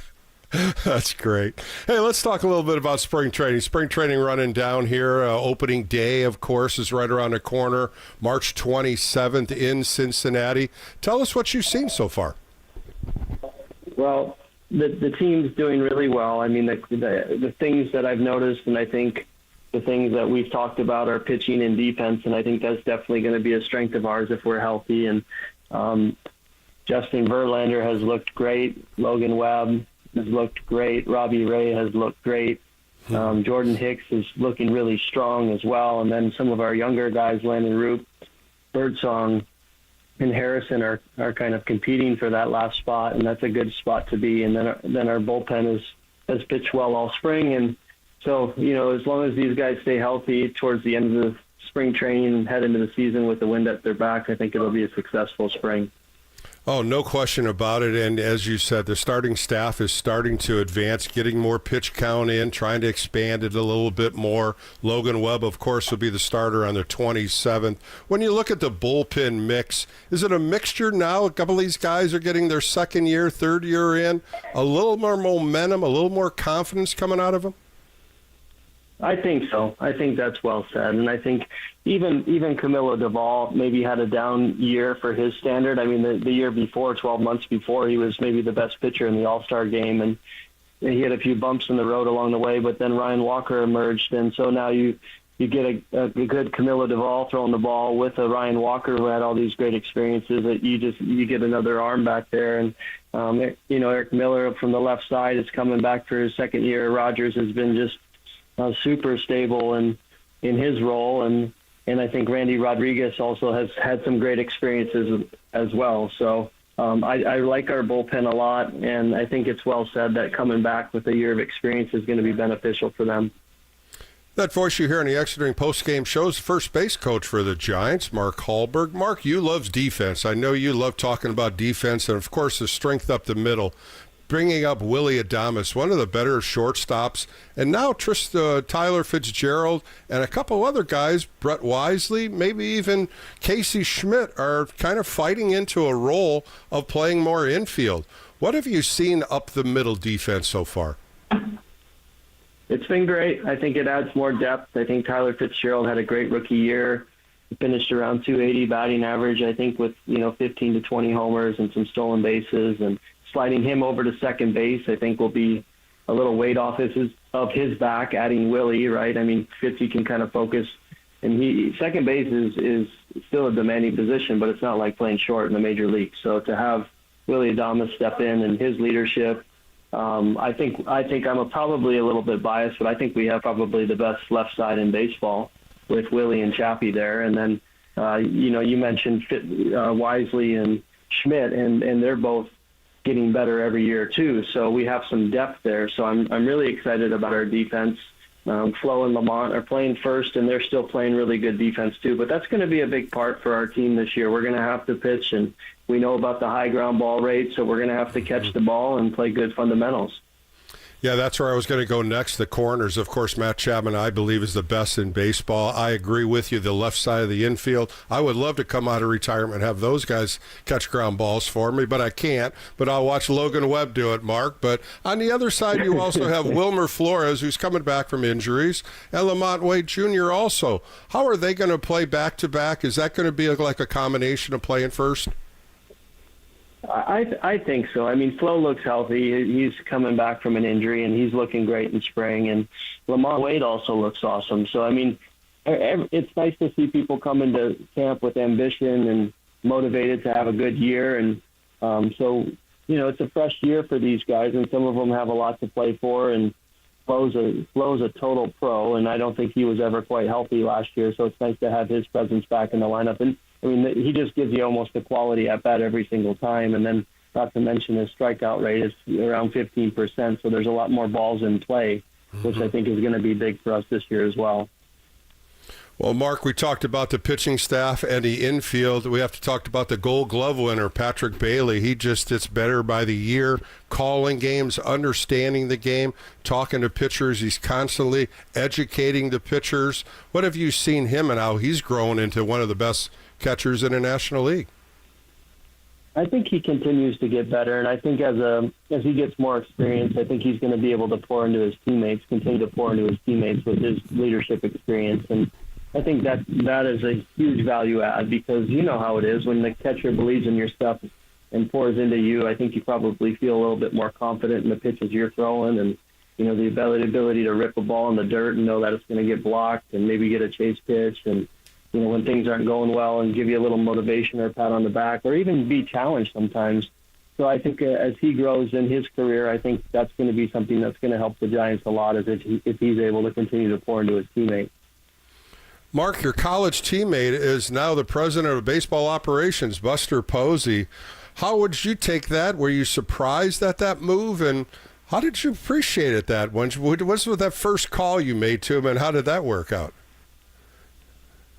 That's great. Hey, let's talk a little bit about spring training. Spring training running down here. Opening day, of course, is right around the corner, March 27th in Cincinnati. Tell us what you've seen so far. Well, the team's doing really well. I mean, the things that I've noticed, and I think the things that we've talked about are pitching and defense, and I think that's definitely going to be a strength of ours if we're healthy. And Justin Verlander has looked great. Logan Webb has looked great. Robbie Ray has looked great. Jordan Hicks is looking really strong as well. And then some of our younger guys, Landon Roop, Birdsong, and Harrison are kind of competing for that last spot, and that's a good spot to be. And then our bullpen has pitched well all spring. And so, as long as these guys stay healthy towards the end of the spring training and head into the season with the wind at their back, I think it'll be a successful spring. Oh, no question about it. And as you said, the starting staff is starting to advance, getting more pitch count in, trying to expand it a little bit more. Logan Webb, of course, will be the starter on the 27th. When you look at the bullpen mix, is it a mixture now? A couple of these guys are getting their second year, third year in. A little more momentum, a little more confidence coming out of them? I think so. I think that's well said. And I think even Camilo Duvall maybe had a down year for his standard. I mean, the year before, 12 months before, he was maybe the best pitcher in the All-Star game, and he had a few bumps in the road along the way, but then Ryan Walker emerged, and so now you get a good Camilo Duvall throwing the ball with a Ryan Walker who had all these great experiences. That you get another arm back there. And Eric Miller from the left side is coming back for his second year. Rogers has been just super stable in his role, and I think Randy Rodriguez also has had some great experiences as well. So I like our bullpen a lot, and I think it's well said that coming back with a year of experience is going to be beneficial for them. That voice you hear on the Extra Inning postgame show is the first base coach for the Giants, Mark Hallberg. Mark, you love defense. I know you love talking about defense, and of course the strength up the middle. Bringing up Willie Adames, one of the better shortstops, and now Tyler Fitzgerald and a couple other guys, Brett Wisely, maybe even Casey Schmidt, are kind of fighting into a role of playing more infield. What have you seen up the middle defense so far? It's been great. I think it adds more depth. I think Tyler Fitzgerald had a great rookie year. He finished around 280 batting average, I think, with 15 to 20 homers and some stolen bases, and sliding him over to second base, I think, will be a little weight off his back, adding Willie, right? I mean, Fitzy can kind of focus, and second base is still a demanding position, but it's not like playing short in the major league. So to have Willie Adames step in and his leadership, I think I'm probably a little bit biased, but I think we have probably the best left side in baseball with Willie and Chappie there. And then, you mentioned Wisely and Schmidt, and they're both getting better every year too. So we have some depth there. So I'm really excited about our defense. Flo and Lamont are playing first, and they're still playing really good defense too. But that's going to be a big part for our team this year. We're going to have to pitch, and we know about the high ground ball rate, so we're going to have to catch the ball and play good fundamentals. Yeah, that's where I was going to go next. The corners, of course, Matt Chapman, I believe, is the best in baseball. I agree with you. The left side of the infield, I would love to come out of retirement and have those guys catch ground balls for me, but I can't. But I'll watch Logan Webb do it, Mark. But on the other side, you also have Wilmer Flores, who's coming back from injuries, and Lamont Wade Jr. also. How are they going to play back-to-back? Is that going to be like a combination of playing first? I think so. I mean, Flo looks healthy. He's coming back from an injury, and he's looking great in spring. And Lamont Wade also looks awesome. So, I mean, it's nice to see people come into camp with ambition and motivated to have a good year. And so, you know, it's a fresh year for these guys, and some of them have a lot to play for. And Flo's a total pro, and I don't think he was ever quite healthy last year. So it's nice to have his presence back in the lineup. And I mean, he just gives you almost a quality at bat every single time. And then, not to mention, his strikeout rate is around 15%. So there's a lot more balls in play, which I think is going to be big for us this year as well. Well, Mark, we talked about the pitching staff and the infield. We have to talk about the Gold Glove winner, Patrick Bailey. He just gets better by the year, calling games, understanding the game, talking to pitchers. He's constantly educating the pitchers. What have you seen him and how he's grown into one of the best catchers in the National League? I think he continues to get better, and I think as he gets more experience, I think he's going to be able to pour into his teammates, continue to pour into his teammates with his leadership experience. And I think that is a huge value add, because you know how it is when the catcher believes in your stuff and pours into you. I think you probably feel a little bit more confident in the pitches you're throwing, and you know the ability to rip a ball in the dirt and know that it's going to get blocked and maybe get a chase pitch, and you know when things aren't going well, and give you a little motivation or a pat on the back, or even be challenged sometimes. So I think as he grows in his career, I think that's going to be something that's going to help the Giants a lot, if he's able to continue to pour into his teammates. Mark, your college teammate is now the president of baseball operations, Buster Posey. How would you take that? Were you surprised at that move, and how did you appreciate it that one? What was that first call you made to him, and how did that work out?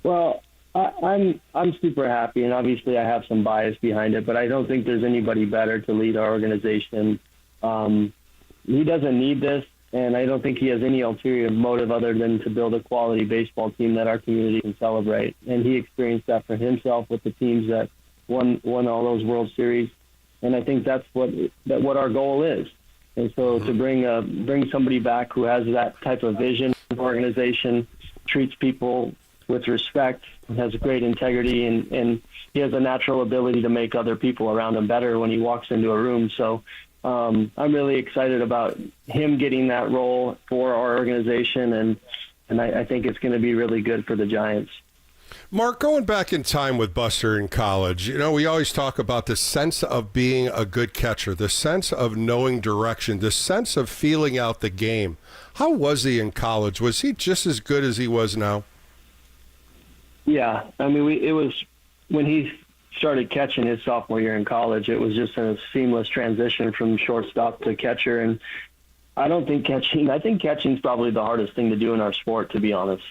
Well, I'm super happy, and obviously I have some bias behind it, but I don't think there's anybody better to lead our organization. He doesn't need this. And I don't think he has any ulterior motive other than to build a quality baseball team that our community can celebrate. And he experienced that for himself with the teams that won all those World Series. And I think that's what our goal is. And so to bring somebody back who has that type of vision, organization, treats people with respect, has great integrity, and he has a natural ability to make other people around him better when he walks into a room. So I'm really excited about him getting that role for our organization, and I think it's going to be really good for the Giants. Mark, going back in time with Buster in college, you know, we always talk about the sense of being a good catcher, the sense of knowing direction, the sense of feeling out the game. How was he in college? Was he just as good as he was now? Yeah, I mean, it was when he started catching his sophomore year in college, it was just a seamless transition from shortstop to catcher. And I think catching is probably the hardest thing to do in our sport, to be honest.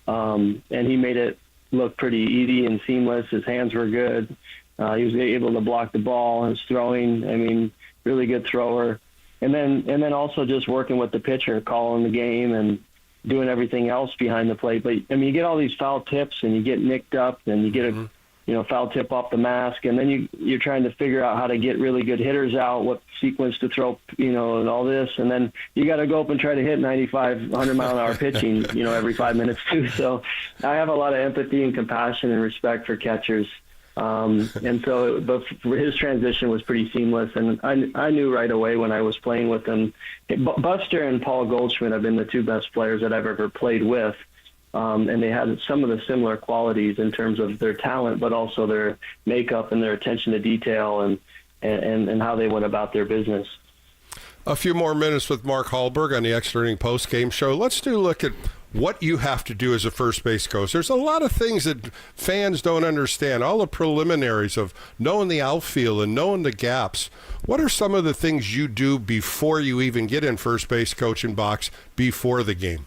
And he made it look pretty easy and seamless. His hands were good. He was able to block the ball. His throwing, I mean, really good thrower. And then also just working with the pitcher, calling the game and doing everything else behind the plate. But I mean, you get all these foul tips and you get nicked up and you get a foul tip off the mask, and then you're trying to figure out how to get really good hitters out, what sequence to throw, and all this, and then you got to go up and try to hit 95, 100-mile-an-hour pitching, every 5 minutes too. So I have a lot of empathy and compassion and respect for catchers, and so but his transition was pretty seamless, and I knew right away when I was playing with him. Buster and Paul Goldschmidt have been the two best players that I've ever played with. And they had some of the similar qualities in terms of their talent, but also their makeup and their attention to detail and how they went about their business. A few more minutes with Mark Hallberg on the Extra Inning Post-Game Show. Let's do a look at what you have to do as a first base coach. There's a lot of things that fans don't understand, all the preliminaries of knowing the outfield and knowing the gaps. What are some of the things you do before you even get in first base coaching box before the game?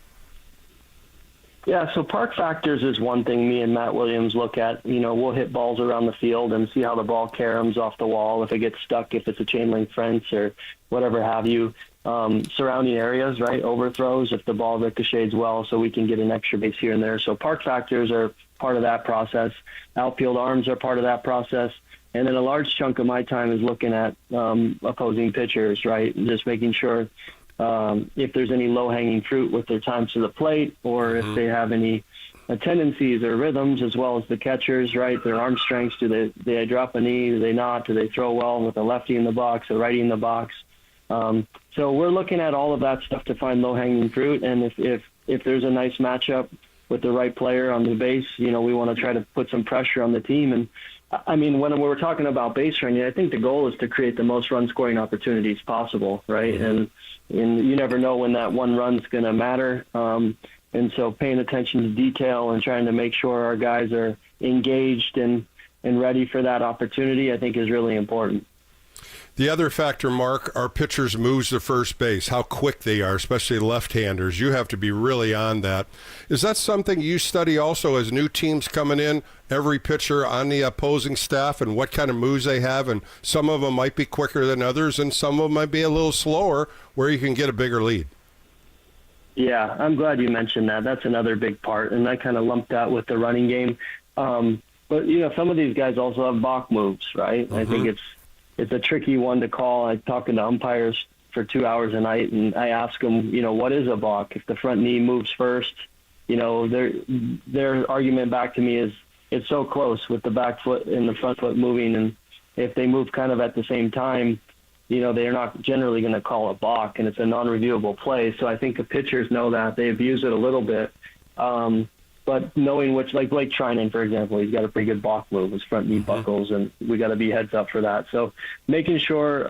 Yeah, so park factors is one thing me and Matt Williams look at. We'll hit balls around the field and see how the ball caroms off the wall, if it gets stuck, if it's a chain link fence or whatever have you. surrounding areas, right? Overthrows if the ball ricochets well, so we can get an extra base here and there. So park factors are part of that process. Outfield arms are part of that process. And then a large chunk of my time is looking at opposing pitchers, right? And just making sure if there's any low-hanging fruit with their times to the plate, or if they have any tendencies or rhythms, as well as the catchers, right? Their arm strengths, do they drop a knee, do they not, do they throw well with a lefty in the box, a righty in the box? So we're looking at all of that stuff to find low-hanging fruit, and if there's a nice matchup with the right player on the base, we want to try to put some pressure on the team. And I mean, when we're talking about base running, I think the goal is to create the most run-scoring opportunities possible, right? And you never know when that one run's going to matter. And so paying attention to detail and trying to make sure our guys are engaged and ready for that opportunity, I think is really important. The other factor, Mark, are pitchers' moves to first base, how quick they are, especially left-handers. You have to be really on that. Is that something you study also as new teams coming in, every pitcher on the opposing staff and what kind of moves they have? And some of them might be quicker than others, and some of them might be a little slower where you can get a bigger lead. Yeah, I'm glad you mentioned that. That's another big part, and I kind of lumped that with the running game. But, some of these guys also have balk moves, right? I think it's a tricky one to call. I'm talking to umpires for 2 hours a night, and I ask them, what is a balk? If the front knee moves first, their argument back to me is it's so close with the back foot and the front foot moving, and if they move kind of at the same time, they're not generally going to call a balk, and it's a non-reviewable play. So I think the pitchers know that. They abuse it a little bit. But knowing which, like Blake Trinan, for example, he's got a pretty good balk move. His front knee buckles, and we got to be heads up for that. So making sure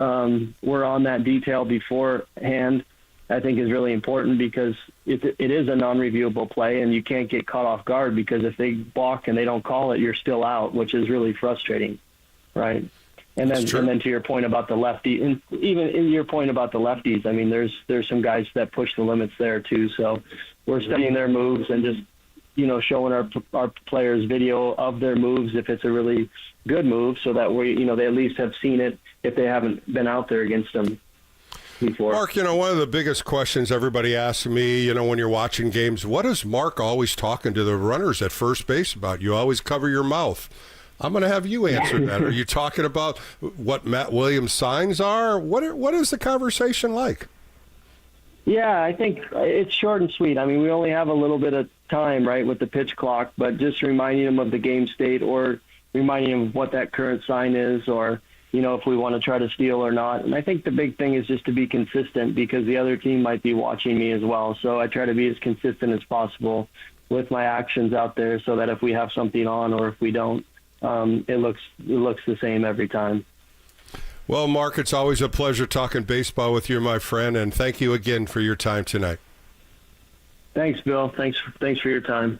we're on that detail beforehand, I think, is really important, because it is a non-reviewable play, and you can't get caught off guard, because if they balk and they don't call it, you're still out, which is really frustrating, right? And then to your point about the lefty, and even in your point about the lefties, I mean, there's some guys that push the limits there too. So we're studying their moves and just showing our players video of their moves if it's a really good move, so that they at least have seen it if they haven't been out there against them before. Mark, one of the biggest questions everybody asks me, when you're watching games, what is Mark always talking to the runners at first base about? You always cover your mouth. I'm going to have you answer that. Are you talking about what Matt Williams' signs are? What is the conversation like? Yeah, I think it's short and sweet. I mean, we only have a little bit of time, right, with the pitch clock, but just reminding them of the game state, or reminding them of what that current sign is, or, if we want to try to steal or not. And I think the big thing is just to be consistent, because the other team might be watching me as well. So I try to be as consistent as possible with my actions out there, so that if we have something on or if we don't, it looks the same every time. Well, Mark, it's always a pleasure talking baseball with you, my friend, and thank you again for your time tonight. Thanks, Bill. Thanks for your time.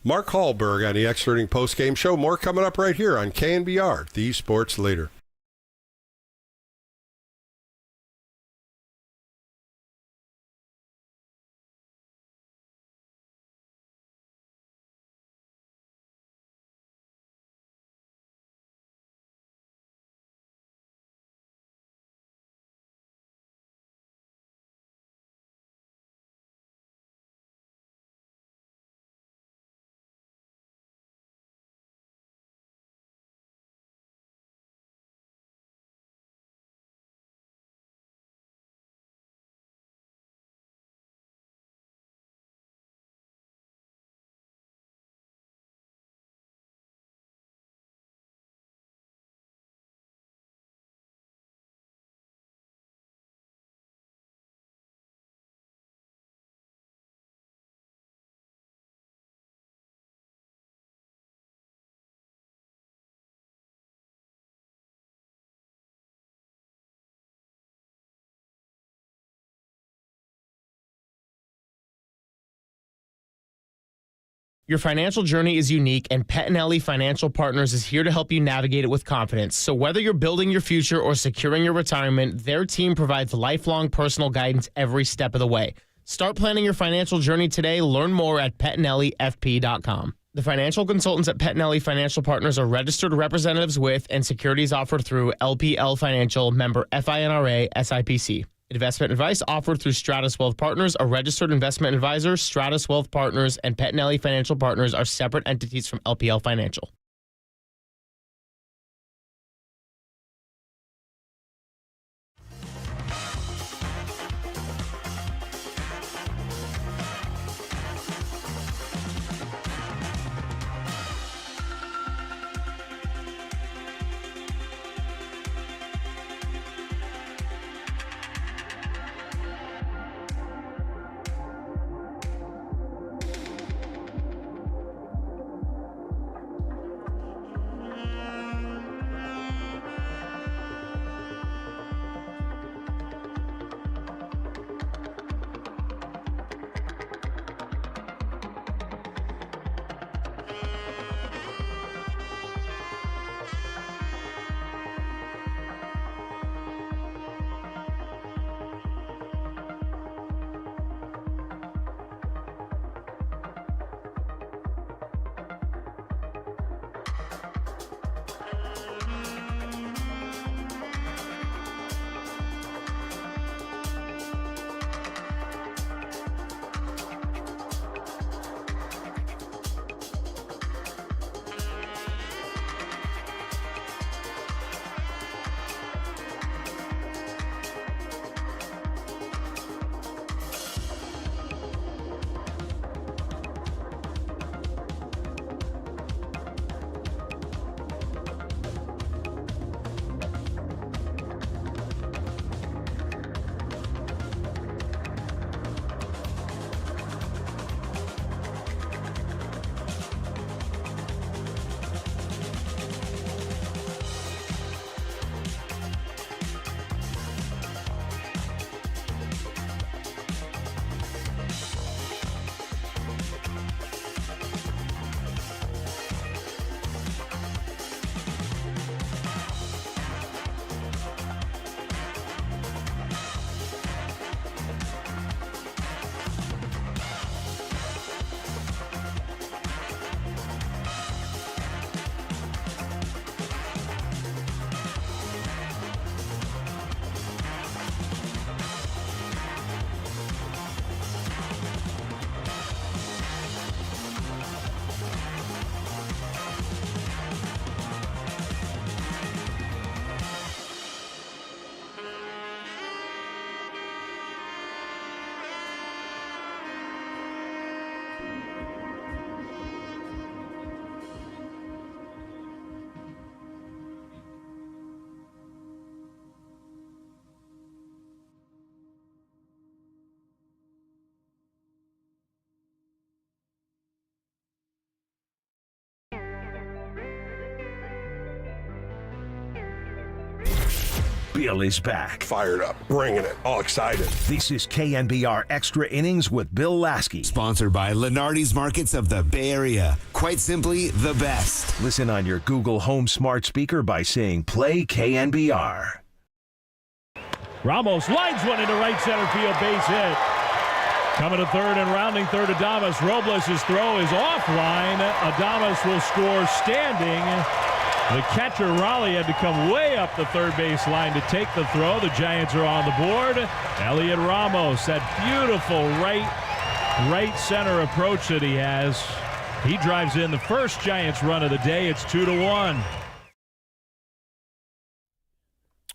Mark Hallberg on the Extra Innings Postgame Show. More coming up right here on KNBR, the Sports Leader. Your financial journey is unique, and Pettinelli Financial Partners is here to help you navigate it with confidence. So whether you're building your future or securing your retirement, their team provides lifelong personal guidance every step of the way. Start planning your financial journey today. Learn more at PettinelliFP.com. The financial consultants at Pettinelli Financial Partners are registered representatives with and securities offered through LPL Financial, member FINRA, SIPC. Investment advice offered through Stratus Wealth Partners, a registered investment advisor. Stratus Wealth Partners and Pettinelli Financial Partners are separate entities from LPL Financial. Bill is back. Fired up, bringing it, all excited. This is KNBR Extra Innings with Bill Laskey. Sponsored by Lenardi's Markets of the Bay Area. Quite simply, the best. Listen on your Google Home smart speaker by saying play KNBR. Ramos lines one into right center field, base hit. Coming to third and rounding third, Adames. Robles' throw is offline. Adames will score standing. The catcher, Raleigh, had to come way up the third base line to take the throw. The Giants are on the board. Elliot Ramos, that beautiful right center approach that he has. He drives in the first Giants run of the day. It's 2-1.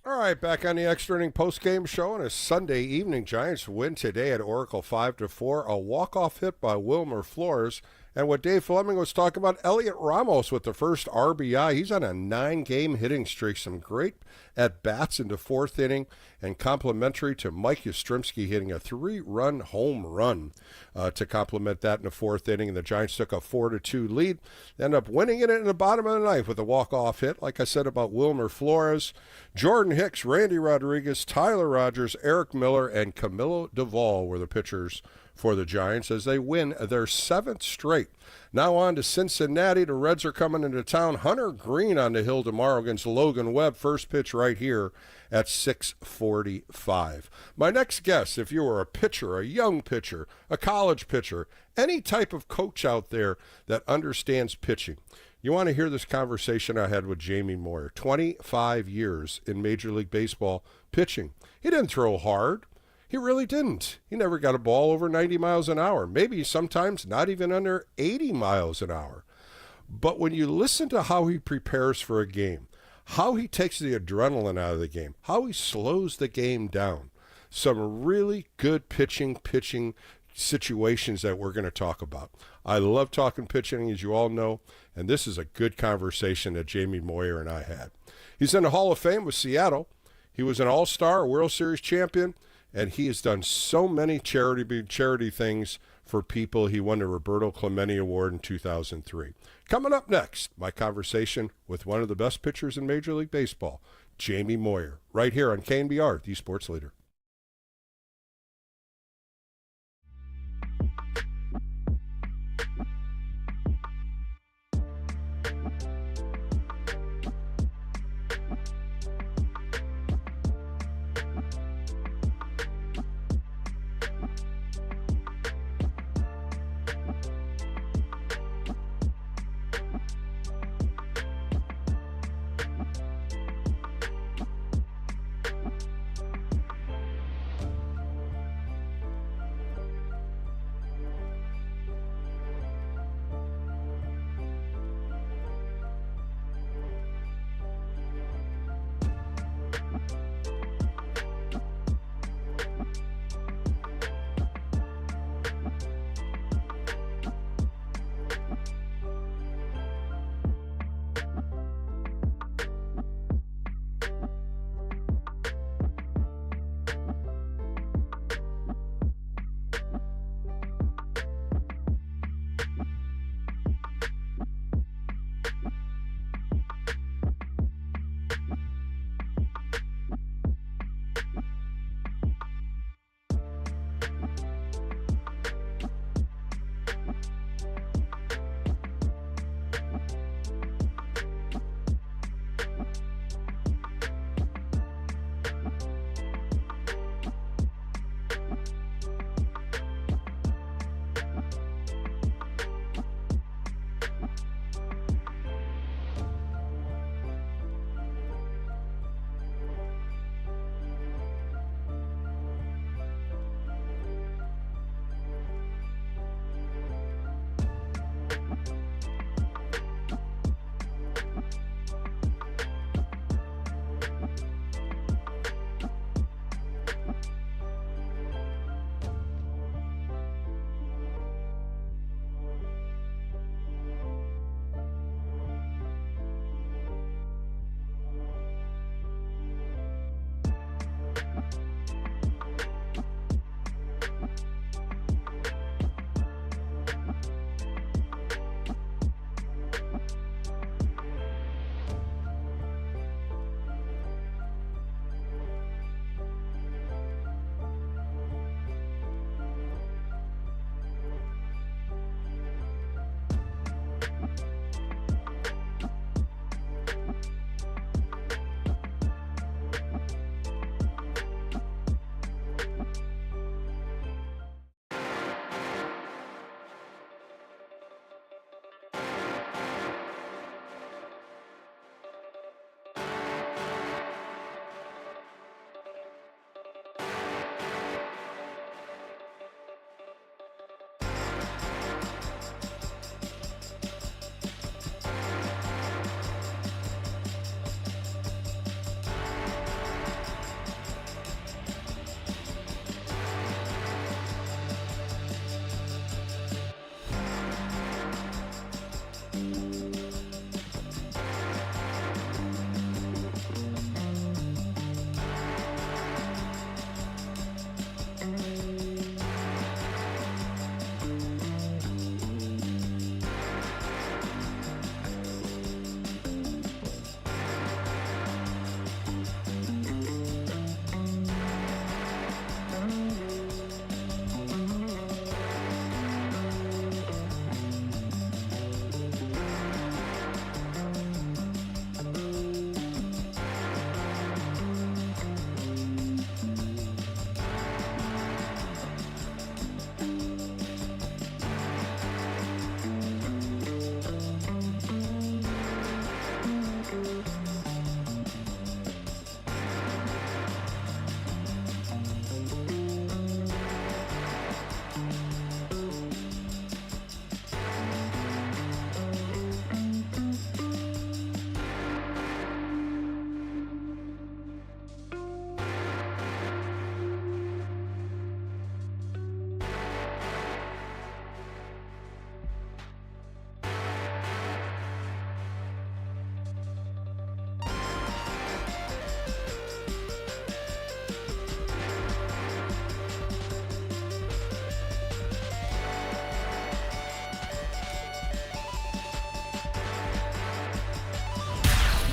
All right, back on the Extra Inning post-game show on a Sunday evening. Giants win today at Oracle 5-4. A walk-off hit by Wilmer Flores. And what Dave Fleming was talking about, Elliot Ramos with the first RBI. He's on a 9-game hitting streak. Some great at-bats in the fourth inning, and complimentary to Mike Yastrzemski hitting a 3-run home run to complement that in the fourth inning. And the Giants took a 4-2 lead. Ended up winning it in the bottom of the ninth with a walk-off hit, like I said about Wilmer Flores. Jordan Hicks, Randy Rodriguez, Tyler Rogers, Eric Miller, and Camilo Duvall were the pitchers for the Giants as they win their 7th straight. Now on to Cincinnati. The Reds are coming into town. Hunter Green on the hill tomorrow against Logan Webb. First pitch right here at 6:45. My next guest, if you were a pitcher, a young pitcher, a college pitcher, any type of coach out there that understands pitching, you want to hear this conversation I had with Jamie Moyer. 25 years in Major League Baseball pitching. He didn't throw hard. He really didn't. He never got a ball over 90 miles an hour, maybe sometimes not even under 80 miles an hour. But when you listen to how he prepares for a game, how he takes the adrenaline out of the game, how he slows the game down, some really good pitching situations that we're going to talk about. I love talking pitching, as you all know, and this is a good conversation that Jamie Moyer and I had. He's in the Hall of Fame with Seattle. He was an All-Star, a World Series champion, and he has done so many charity things for people. He won the Roberto Clemente Award in 2003. Coming up next, my conversation with one of the best pitchers in Major League Baseball, Jamie Moyer, right here on KNBR, the Sports Leader.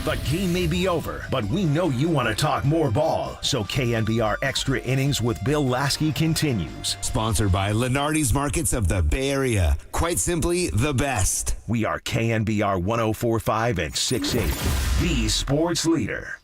The game may be over, but we know you want to talk more ball. So KNBR Extra Innings with Bill Laskey continues. Sponsored by Lenardi's Markets of the Bay Area. Quite simply, the best. We are KNBR 104.5 and 680, the sports leader.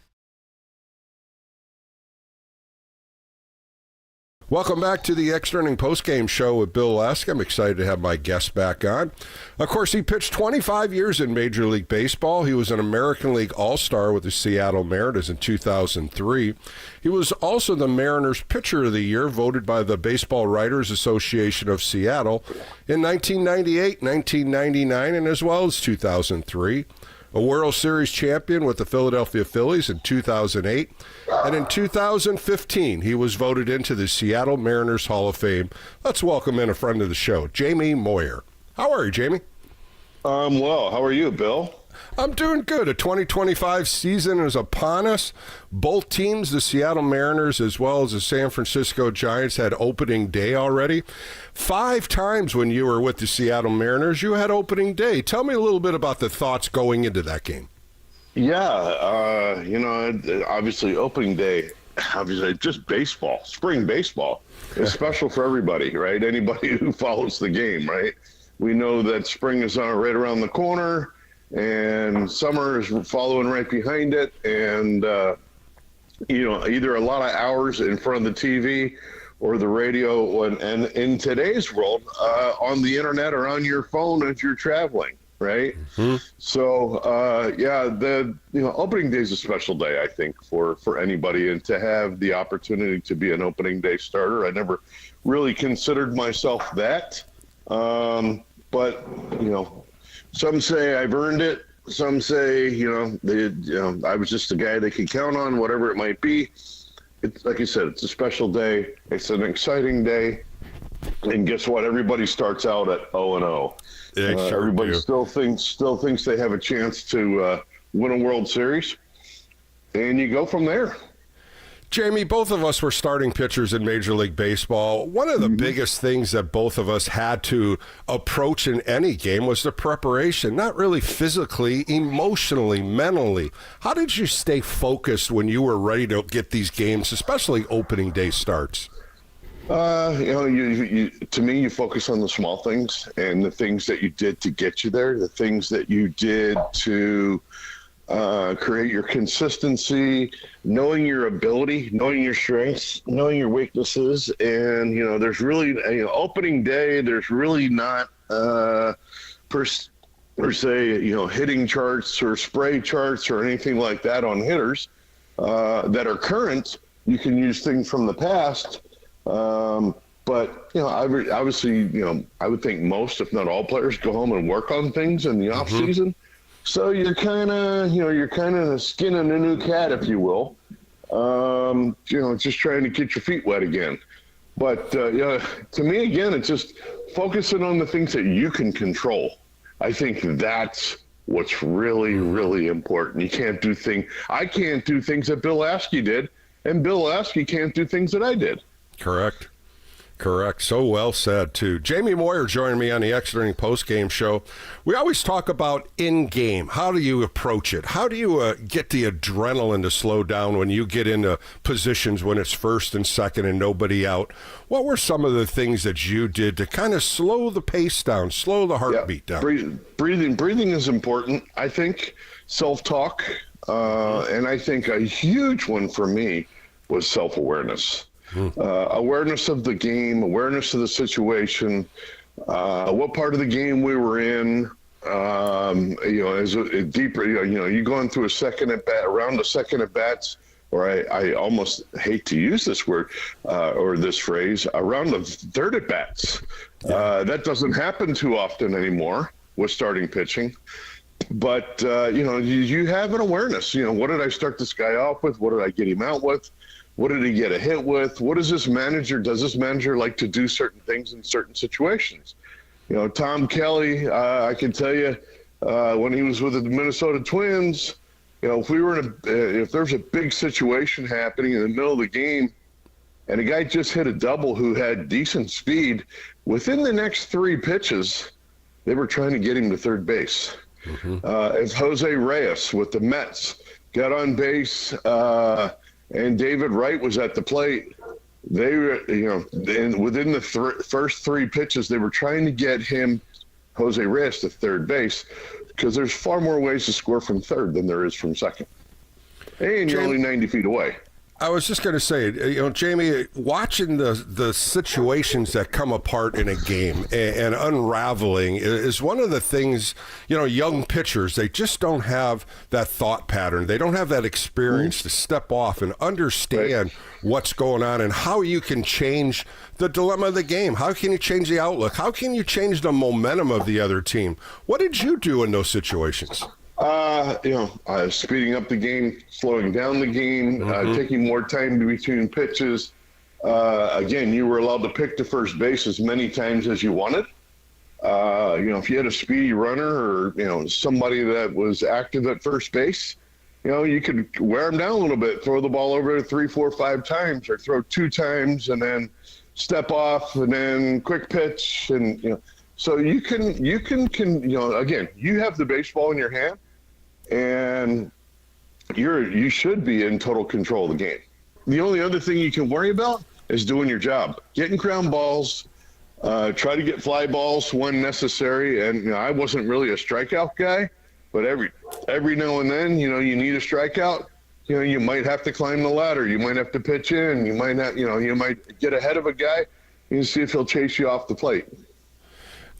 Welcome back to the Extra Inning Postgame Show with Bill Laskey. I'm excited to have my guest back on. Of course, he pitched 25 years in Major League Baseball. He was an American League All-Star with the Seattle Mariners in 2003. He was also the Mariners Pitcher of the Year, voted by the Baseball Writers Association of Seattle in 1998, 1999, and as well as 2003. A World Series champion with the Philadelphia Phillies in 2008. And in 2015, he was voted into the Seattle Mariners Hall of Fame. Let's welcome in a friend of the show, Jamie Moyer. How are you, Jamie? Well. How are you, Bill? I'm doing good. A 2025 season is upon us. Both teams, the Seattle Mariners as well as the San Francisco Giants, had opening day already. 5 times when you were with the Seattle Mariners, you had opening day. Tell me a little bit about the thoughts going into that game. Yeah, obviously opening day, obviously just baseball, spring baseball is special for everybody, right? Anybody who follows the game, right? We know that spring is right around the corner. And summer is following right behind it, and either a lot of hours in front of the TV or the radio, and in today's world, on the internet or on your phone as you're traveling, right? Mm-hmm. So, opening day is a special day, I think, for anybody, and to have the opportunity to be an opening day starter. I never really considered myself that, but some say I've earned it. Some say, I was just a guy they could count on, whatever it might be. It's like you said, it's a special day. It's an exciting day. And guess what? Everybody starts out at 0-0. Everybody still thinks they have a chance to win a World Series. And you go from there. Jamie, both of us were starting pitchers in Major League Baseball. One of the biggest things that both of us had to approach in any game was the preparation, not really physically, emotionally, mentally. How did you stay focused when you were ready to get these games, especially opening day starts? To me, you focus on the small things and the things that you did to get you there, the things that you did to create your consistency, knowing your ability, knowing your strengths, knowing your weaknesses. And, there's really, opening day, there's really not per se, hitting charts or spray charts or anything like that on hitters that are current. You can use things from the past. But, obviously, I would think most, if not all players go home and work on things in the off season. So you're kind of skinning a new cat, if you will. Just trying to get your feet wet again. But to me, again, it's just focusing on the things that you can control. I think that's what's really, really important. You can't do I can't do things that Bill Laskey did, and Bill Laskey can't do things that I did. Correct. So well said, too. Jamie Moyer joining me on the Extra Inning Postgame Show. We always talk about in-game. How do you approach it? How do you get the adrenaline to slow down when you get into positions when it's first and second and nobody out? What were some of the things that you did to kind of slow the pace down, slow the heartbeat down? Breathing is important, I think. Self-talk. And I think a huge one for me was self-awareness. Awareness of the game, awareness of the situation, what part of the game we were in, as a deeper, you going through around a second at bats, or I almost hate to use this word or this phrase, around the third at bats. That doesn't happen too often anymore with starting pitching. But, you have an awareness. What did I start this guy off with? What did I get him out with? What did he get a hit with? Does this manager like to do certain things in certain situations? Tom Kelly, I can tell you, when he was with the Minnesota Twins, if there's a big situation happening in the middle of the game and a guy just hit a double who had decent speed, within the next 3 pitches, they were trying to get him to third base. As Jose Reyes with the Mets got on base, and David Wright was at the plate, they were, within the first 3 pitches, they were trying to get Jose Reyes to third base, because there's far more ways to score from third than there is from second. And you're only 90 feet away. I was just going to say, Jamie, watching the situations that come apart in a game and unraveling is one of the things, young pitchers, they just don't have that thought pattern. They don't have that experience to step off and understand what's going on and how you can change the dilemma of the game. How can you change the outlook? How can you change the momentum of the other team? What did you do in those situations? Speeding up the game, slowing down the game, taking more time between pitches. Again, you were allowed to pick the first base as many times as you wanted. If you had a speedy runner or, somebody that was active at first base, you could wear them down a little bit, throw the ball over 3, 4, 5 times, or throw 2 times and then step off and then quick pitch. And, so you can, again, you have the baseball in your hand, and you should be in total control of the game. The only other thing you can worry about is doing your job, getting ground balls, try to get fly balls when necessary. And I wasn't really a strikeout guy, but every now and then, you need a strikeout. You might have to climb the ladder. You might have to pitch in. You might not. You might get ahead of a guy and see if he'll chase you off the plate.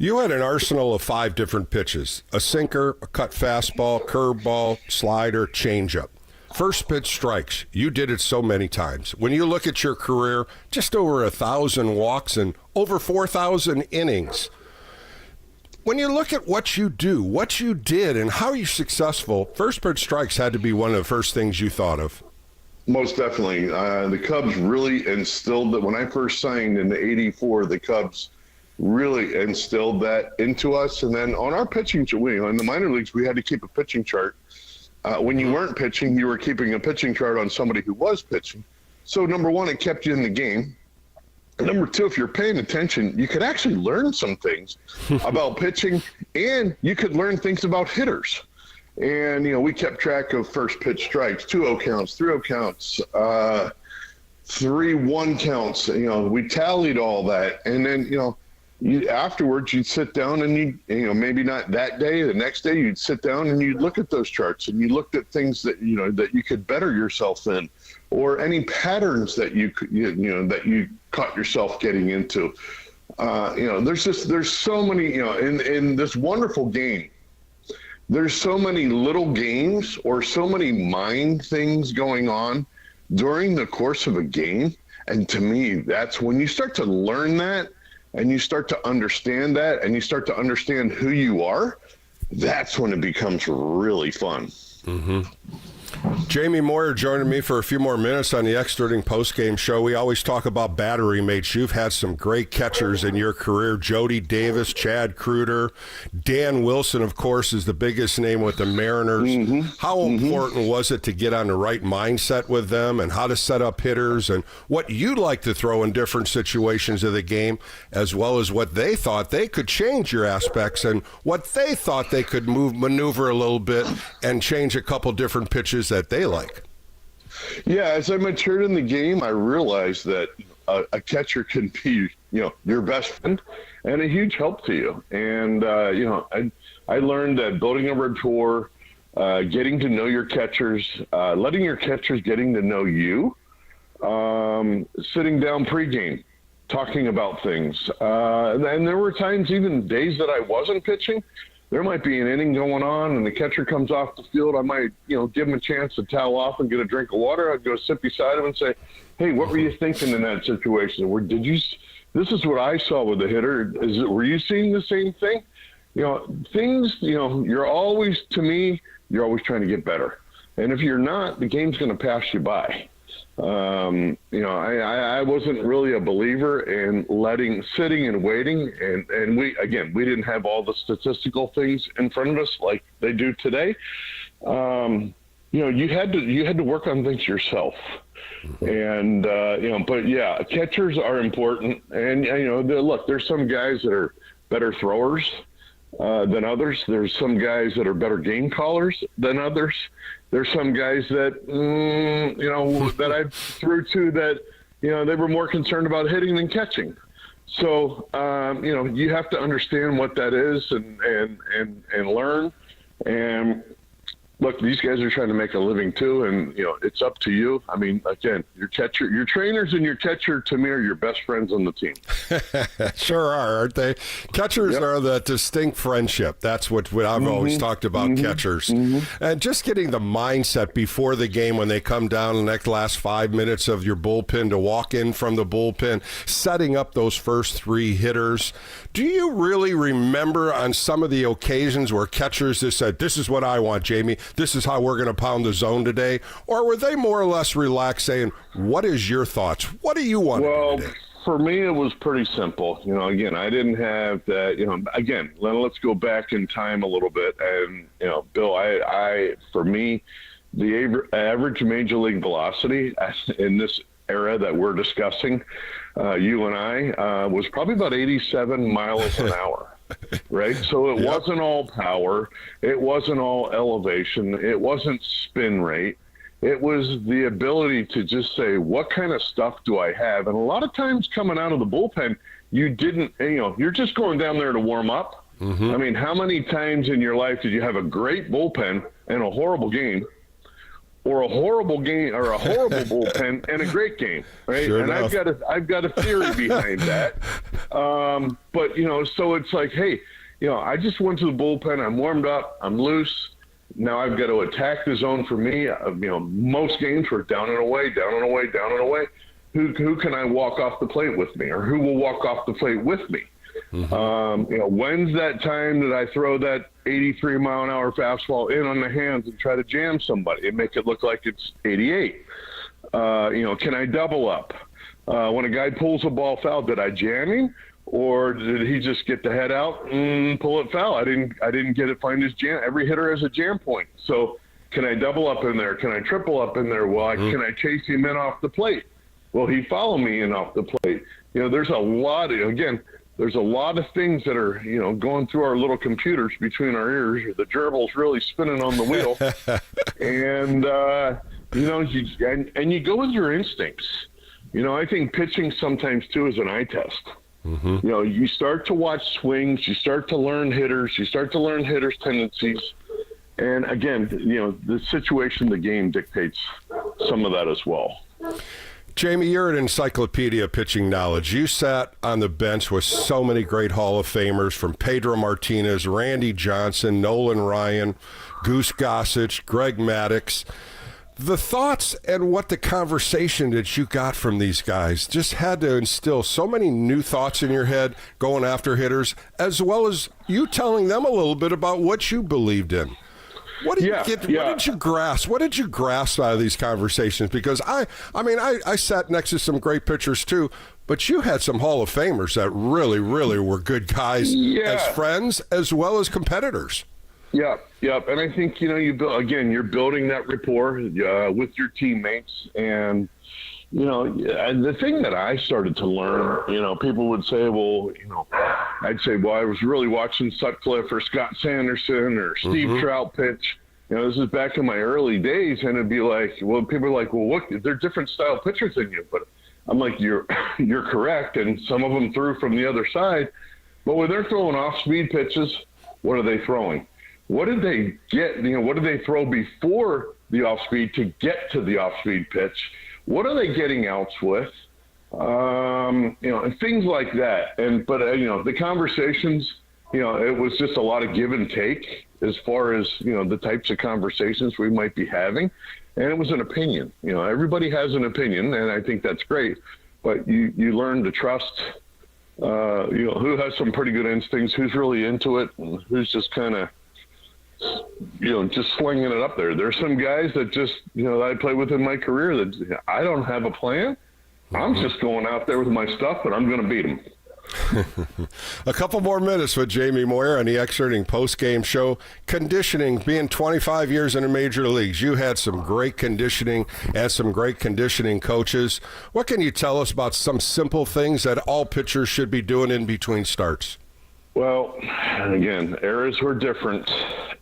You had an arsenal of 5 different pitches: a sinker, a cut fastball, curveball, slider, changeup. First pitch strikes. You did it so many times. When you look at your career, just over 1,000 walks and over 4,000 innings. When you look at what you do, what you did, and how you're successful, first pitch strikes had to be one of the first things you thought of. Most definitely. The Cubs really instilled that. When I first signed in '84, the Cubs really instilled that into us. And then on our pitching, in the minor leagues, we had to keep a pitching chart. When you weren't pitching, you were keeping a pitching chart on somebody who was pitching. So number one, it kept you in the game. And number two, if you're paying attention, you could actually learn some things about pitching, and you could learn things about hitters. And, we kept track of first pitch strikes, 2-0 counts, 3-0 counts, 3-1 counts. We tallied all that. And then, afterwards, you'd sit down and maybe not that day, the next day, you'd sit down and you'd look at those charts and you looked at things that, that you could better yourself in, or any patterns that that you caught yourself getting into. There's so many, in this wonderful game, there's so many little games or so many mind things going on during the course of a game. And to me, that's when you start to learn that, and you start to understand that, and you start to understand who you are, that's when it becomes really fun. Mm-hmm. Jamie Moyer joining me for a few more minutes on the Extra Innings post-game show. We always talk about battery mates. You've had some great catchers in your career: Jody Davis, Chad Kruder, Dan Wilson, of course, is the biggest name with the Mariners. Mm-hmm. How important was it to get on the right mindset with them, and how to set up hitters, and what you like to throw in different situations of the game, as well as what they thought they could change your aspects, and what they thought they could maneuver a little bit and change a couple different pitches that they like? Yeah, as I matured in the game, I realized that a catcher can be, your best friend and a huge help to you. And, I learned that building a rapport, getting to know your catchers, letting your catchers getting to know you, sitting down pregame, talking about things. And there were times, even days that I wasn't pitching, there might be an inning going on and the catcher comes off the field. I might, give him a chance to towel off and get a drink of water. I'd go sit beside him and say, hey, what were you thinking in that situation? This is what I saw with the hitter. Were you seeing the same thing? You're always, to me, you're always trying to get better. And if you're not, the game's going to pass you by. I wasn't really a believer in sitting and waiting. And we didn't have all the statistical things in front of us like they do today. You had to work on things yourself. And, but yeah, catchers are important. And, look, there's some guys that are better throwers than others. There's some guys that are better game callers than others. There's some guys that, that I threw to that, they were more concerned about hitting than catching. So, you have to understand what that is and learn. And look, these guys are trying to make a living too, and it's up to you. I mean, again, your trainers and your catcher to me are your best friends on the team. Sure are, aren't they? Catchers are the distinct friendship. That's what I've always talked about catchers. And just getting the mindset before the game when they come down in the last 5 minutes of your bullpen to walk in from the bullpen, setting up those first 3 hitters. Do you really remember on some of the occasions where catchers just said, "This is what I want, Jamie. This is how we're going to pound the zone today"? Or were they more or less relaxed saying, "What is your thoughts? What do you want to do today?" For me, it was pretty simple. Again, I didn't have that, again, let's go back in time a little bit. And, Bill, for me, the average major league velocity in this era that we're discussing, you and I, was probably about 87 miles an hour. Right? So it wasn't all power. It wasn't all elevation. It wasn't spin rate. It was the ability to just say, what kind of stuff do I have? And a lot of times coming out of the bullpen, you didn't, you're just going down there to warm up. I mean, how many times in your life did you have a great bullpen and a horrible game? Or a horrible game, or a horrible bullpen and a great game, right? Sure and enough. I've got a theory behind that. But so it's like, hey, I just went to the bullpen. I'm warmed up. I'm loose. Now I've got to attack the zone. For me, most games were down and away, down and away, down and away. Who can I walk off the plate with me, or who will walk off the plate with me? When's that time that I throw that 83-mile-an-hour fastball in on the hands and try to jam somebody and make it look like it's 88? Can I double up? When a guy pulls a ball foul, did I jam him, or did he just get the head out and pull it foul? I didn't get it. Find his jam. Every hitter has a jam point. So can I double up in there? Can I triple up in there? Well, can I chase him in off the plate? Will he follow me in off the plate? There's a lot of things that are, going through our little computers between our ears. The gerbil's really spinning on the wheel. And, you go with your instincts. I think pitching sometimes, too, is an eye test. You start to watch swings. You start to learn hitters. You start to learn hitters' tendencies. And, again, the situation, the game dictates some of that as well. Jamie, you're an encyclopedia of pitching knowledge. You sat on the bench with so many great Hall of Famers, from Pedro Martinez, Randy Johnson, Nolan Ryan, Goose Gossage, Greg Maddux. The thoughts and what the conversation that you got from these guys just had to instill so many new thoughts in your head going after hitters, as well as you telling them a little bit about what you believed in. What did you grasp? What did you grasp out of these conversations? Because I sat next to some great pitchers too, but you had some Hall of Famers that really, really were good guys as friends as well as competitors. Yep. And I think, you're building that rapport with your teammates. And, and the thing that I started to learn, people would say, I'd say, I was really watching Sutcliffe or Scott Sanderson or Steve Trout pitch. This is back in my early days, and it'd be like, people are like, what? They're different style pitchers than you. But I'm like, you're correct. And some of them threw from the other side. But when they're throwing off-speed pitches, what are they throwing? What did they get? What did they throw before the off-speed to get to the off-speed pitch? What are they getting outs with? And things like that. But the conversations, it was just a lot of give and take as far as, the types of conversations we might be having. And it was an opinion. Everybody has an opinion, and I think that's great. But you learn to trust, who has some pretty good instincts, who's really into it, and who's just kind of, just slinging it up there. There's some guys that just, that I played with in my career that I don't have a plan. I'm just going out there with my stuff, and I'm going to beat them. A couple more minutes with Jamie Moyer on the Exerting post-game show. Conditioning, being 25 years in the major leagues, you had some great conditioning and some great conditioning coaches. What can you tell us about some simple things that all pitchers should be doing in between starts? Well, again, eras were different.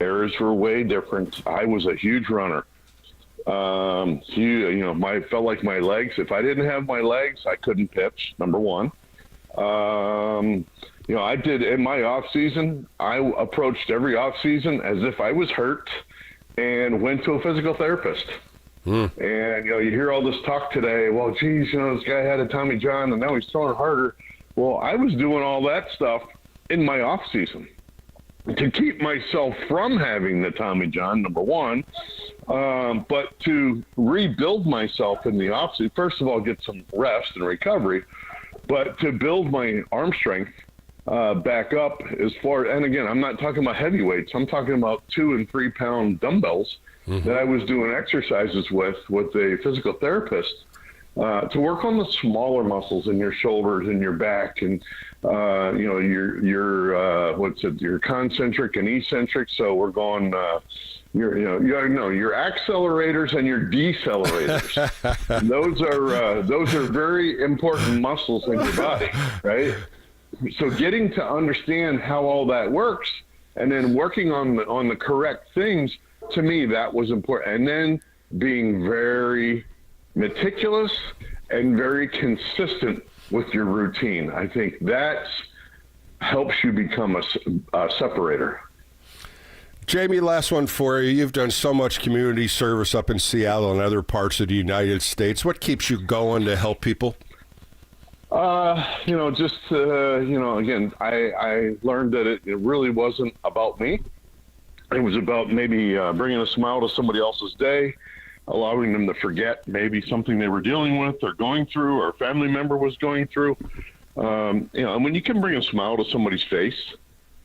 Eras were way different. I was a huge runner. Felt like my legs. If I didn't have my legs, I couldn't pitch. Number one. I did in my off season. I approached every off season as if I was hurt, and went to a physical therapist. And you hear all this talk today. Well, geez, this guy had a Tommy John, and now he's throwing harder. Well, I was doing all that stuff in my off season to keep myself from having the Tommy John, number one, but to rebuild myself in the off season. First of all, get some rest and recovery, but to build my arm strength back up as far. And again, I'm not talking about heavyweights. I'm talking about 2 and 3 pound dumbbells that I was doing exercises with a physical therapist to work on the smaller muscles in your shoulders and your back, and your concentric and eccentric. So we're going your accelerators and your decelerators. those are very important muscles in your body, right? So getting to understand how all that works, and then working on the correct things, to me, that was important. And then being very meticulous and very consistent with your routine. I think that helps you become a separator. Jamie, last one for you. You've done so much community service up in Seattle and other parts of the United States. What keeps you going to help people? Again, I learned that it really wasn't about me. It was about maybe bringing a smile to somebody else's day, allowing them to forget maybe something they were dealing with or going through, or a family member was going through. And when you can bring a smile to somebody's face,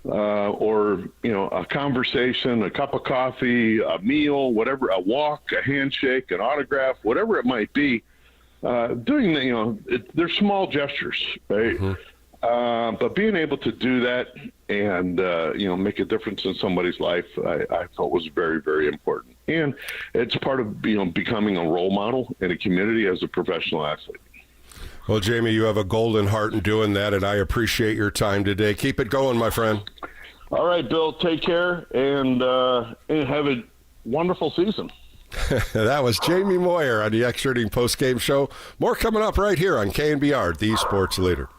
or a conversation, a cup of coffee, a meal, whatever, a walk, a handshake, an autograph, whatever it might be, they're small gestures, right? But being able to do that and make a difference in somebody's life, I felt was very, very important. And it's part of becoming a role model in a community as a professional athlete. Well, Jamie, you have a golden heart in doing that, and I appreciate your time today. Keep it going, my friend. All right, Bill, take care, and have a wonderful season. That was Jamie Moyer on the Exerting Postgame Show. More coming up right here on KNBR, the Sports Leader.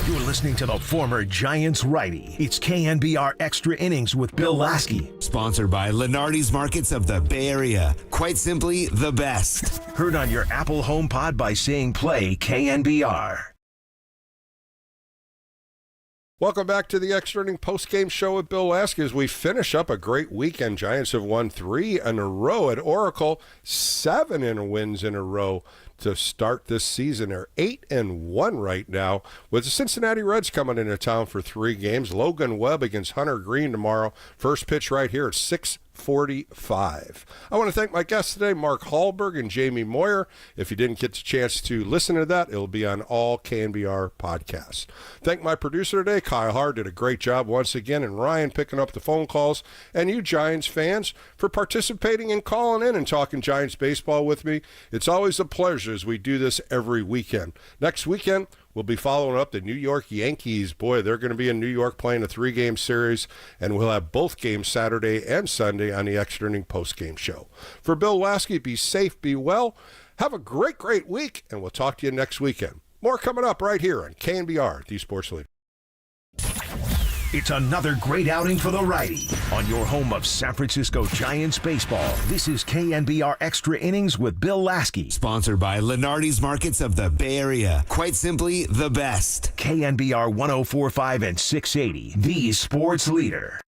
You're listening to the former Giants righty. It's KNBR Extra Innings with Bill Laskey. Sponsored by Lenardi's Markets of the Bay Area. Quite simply, the best. Heard on your Apple HomePod by saying play KNBR. Welcome back to the Extra Inning Post-Game Show with Bill Laskey as we finish up a great weekend. Giants have won 3 in a row at Oracle, 7 wins in a row to start this season. They're 8-1 right now, with the Cincinnati Reds coming into town for 3 games. Logan Webb against Hunter Green tomorrow. First pitch right here at 6:45. I want to thank my guests today, Mark Hallberg and Jamie Moyer. If you didn't get the chance to listen to that, it'll be on all KNBR podcasts. Thank my producer today, Kyle Hart, did a great job once again, and Ryan picking up the phone calls, and you Giants fans for participating and calling in and talking Giants baseball with me. It's always a pleasure as we do this every weekend. Next weekend, we'll be following up the New York Yankees. Boy, they're going to be in New York playing a 3-game series, and we'll have both games Saturday and Sunday on the Extra Inning Post-Game Show. For Bill Laskey, be safe, be well. Have a great, great week, and we'll talk to you next weekend. More coming up right here on KNBR, the Sports Leader. It's another great outing for the righty on your home of San Francisco Giants baseball. This is KNBR Extra Innings with Bill Laskey. Sponsored by Lenardi's Markets of the Bay Area. Quite simply, the best. KNBR 104.5 and 680, the Sports Leader.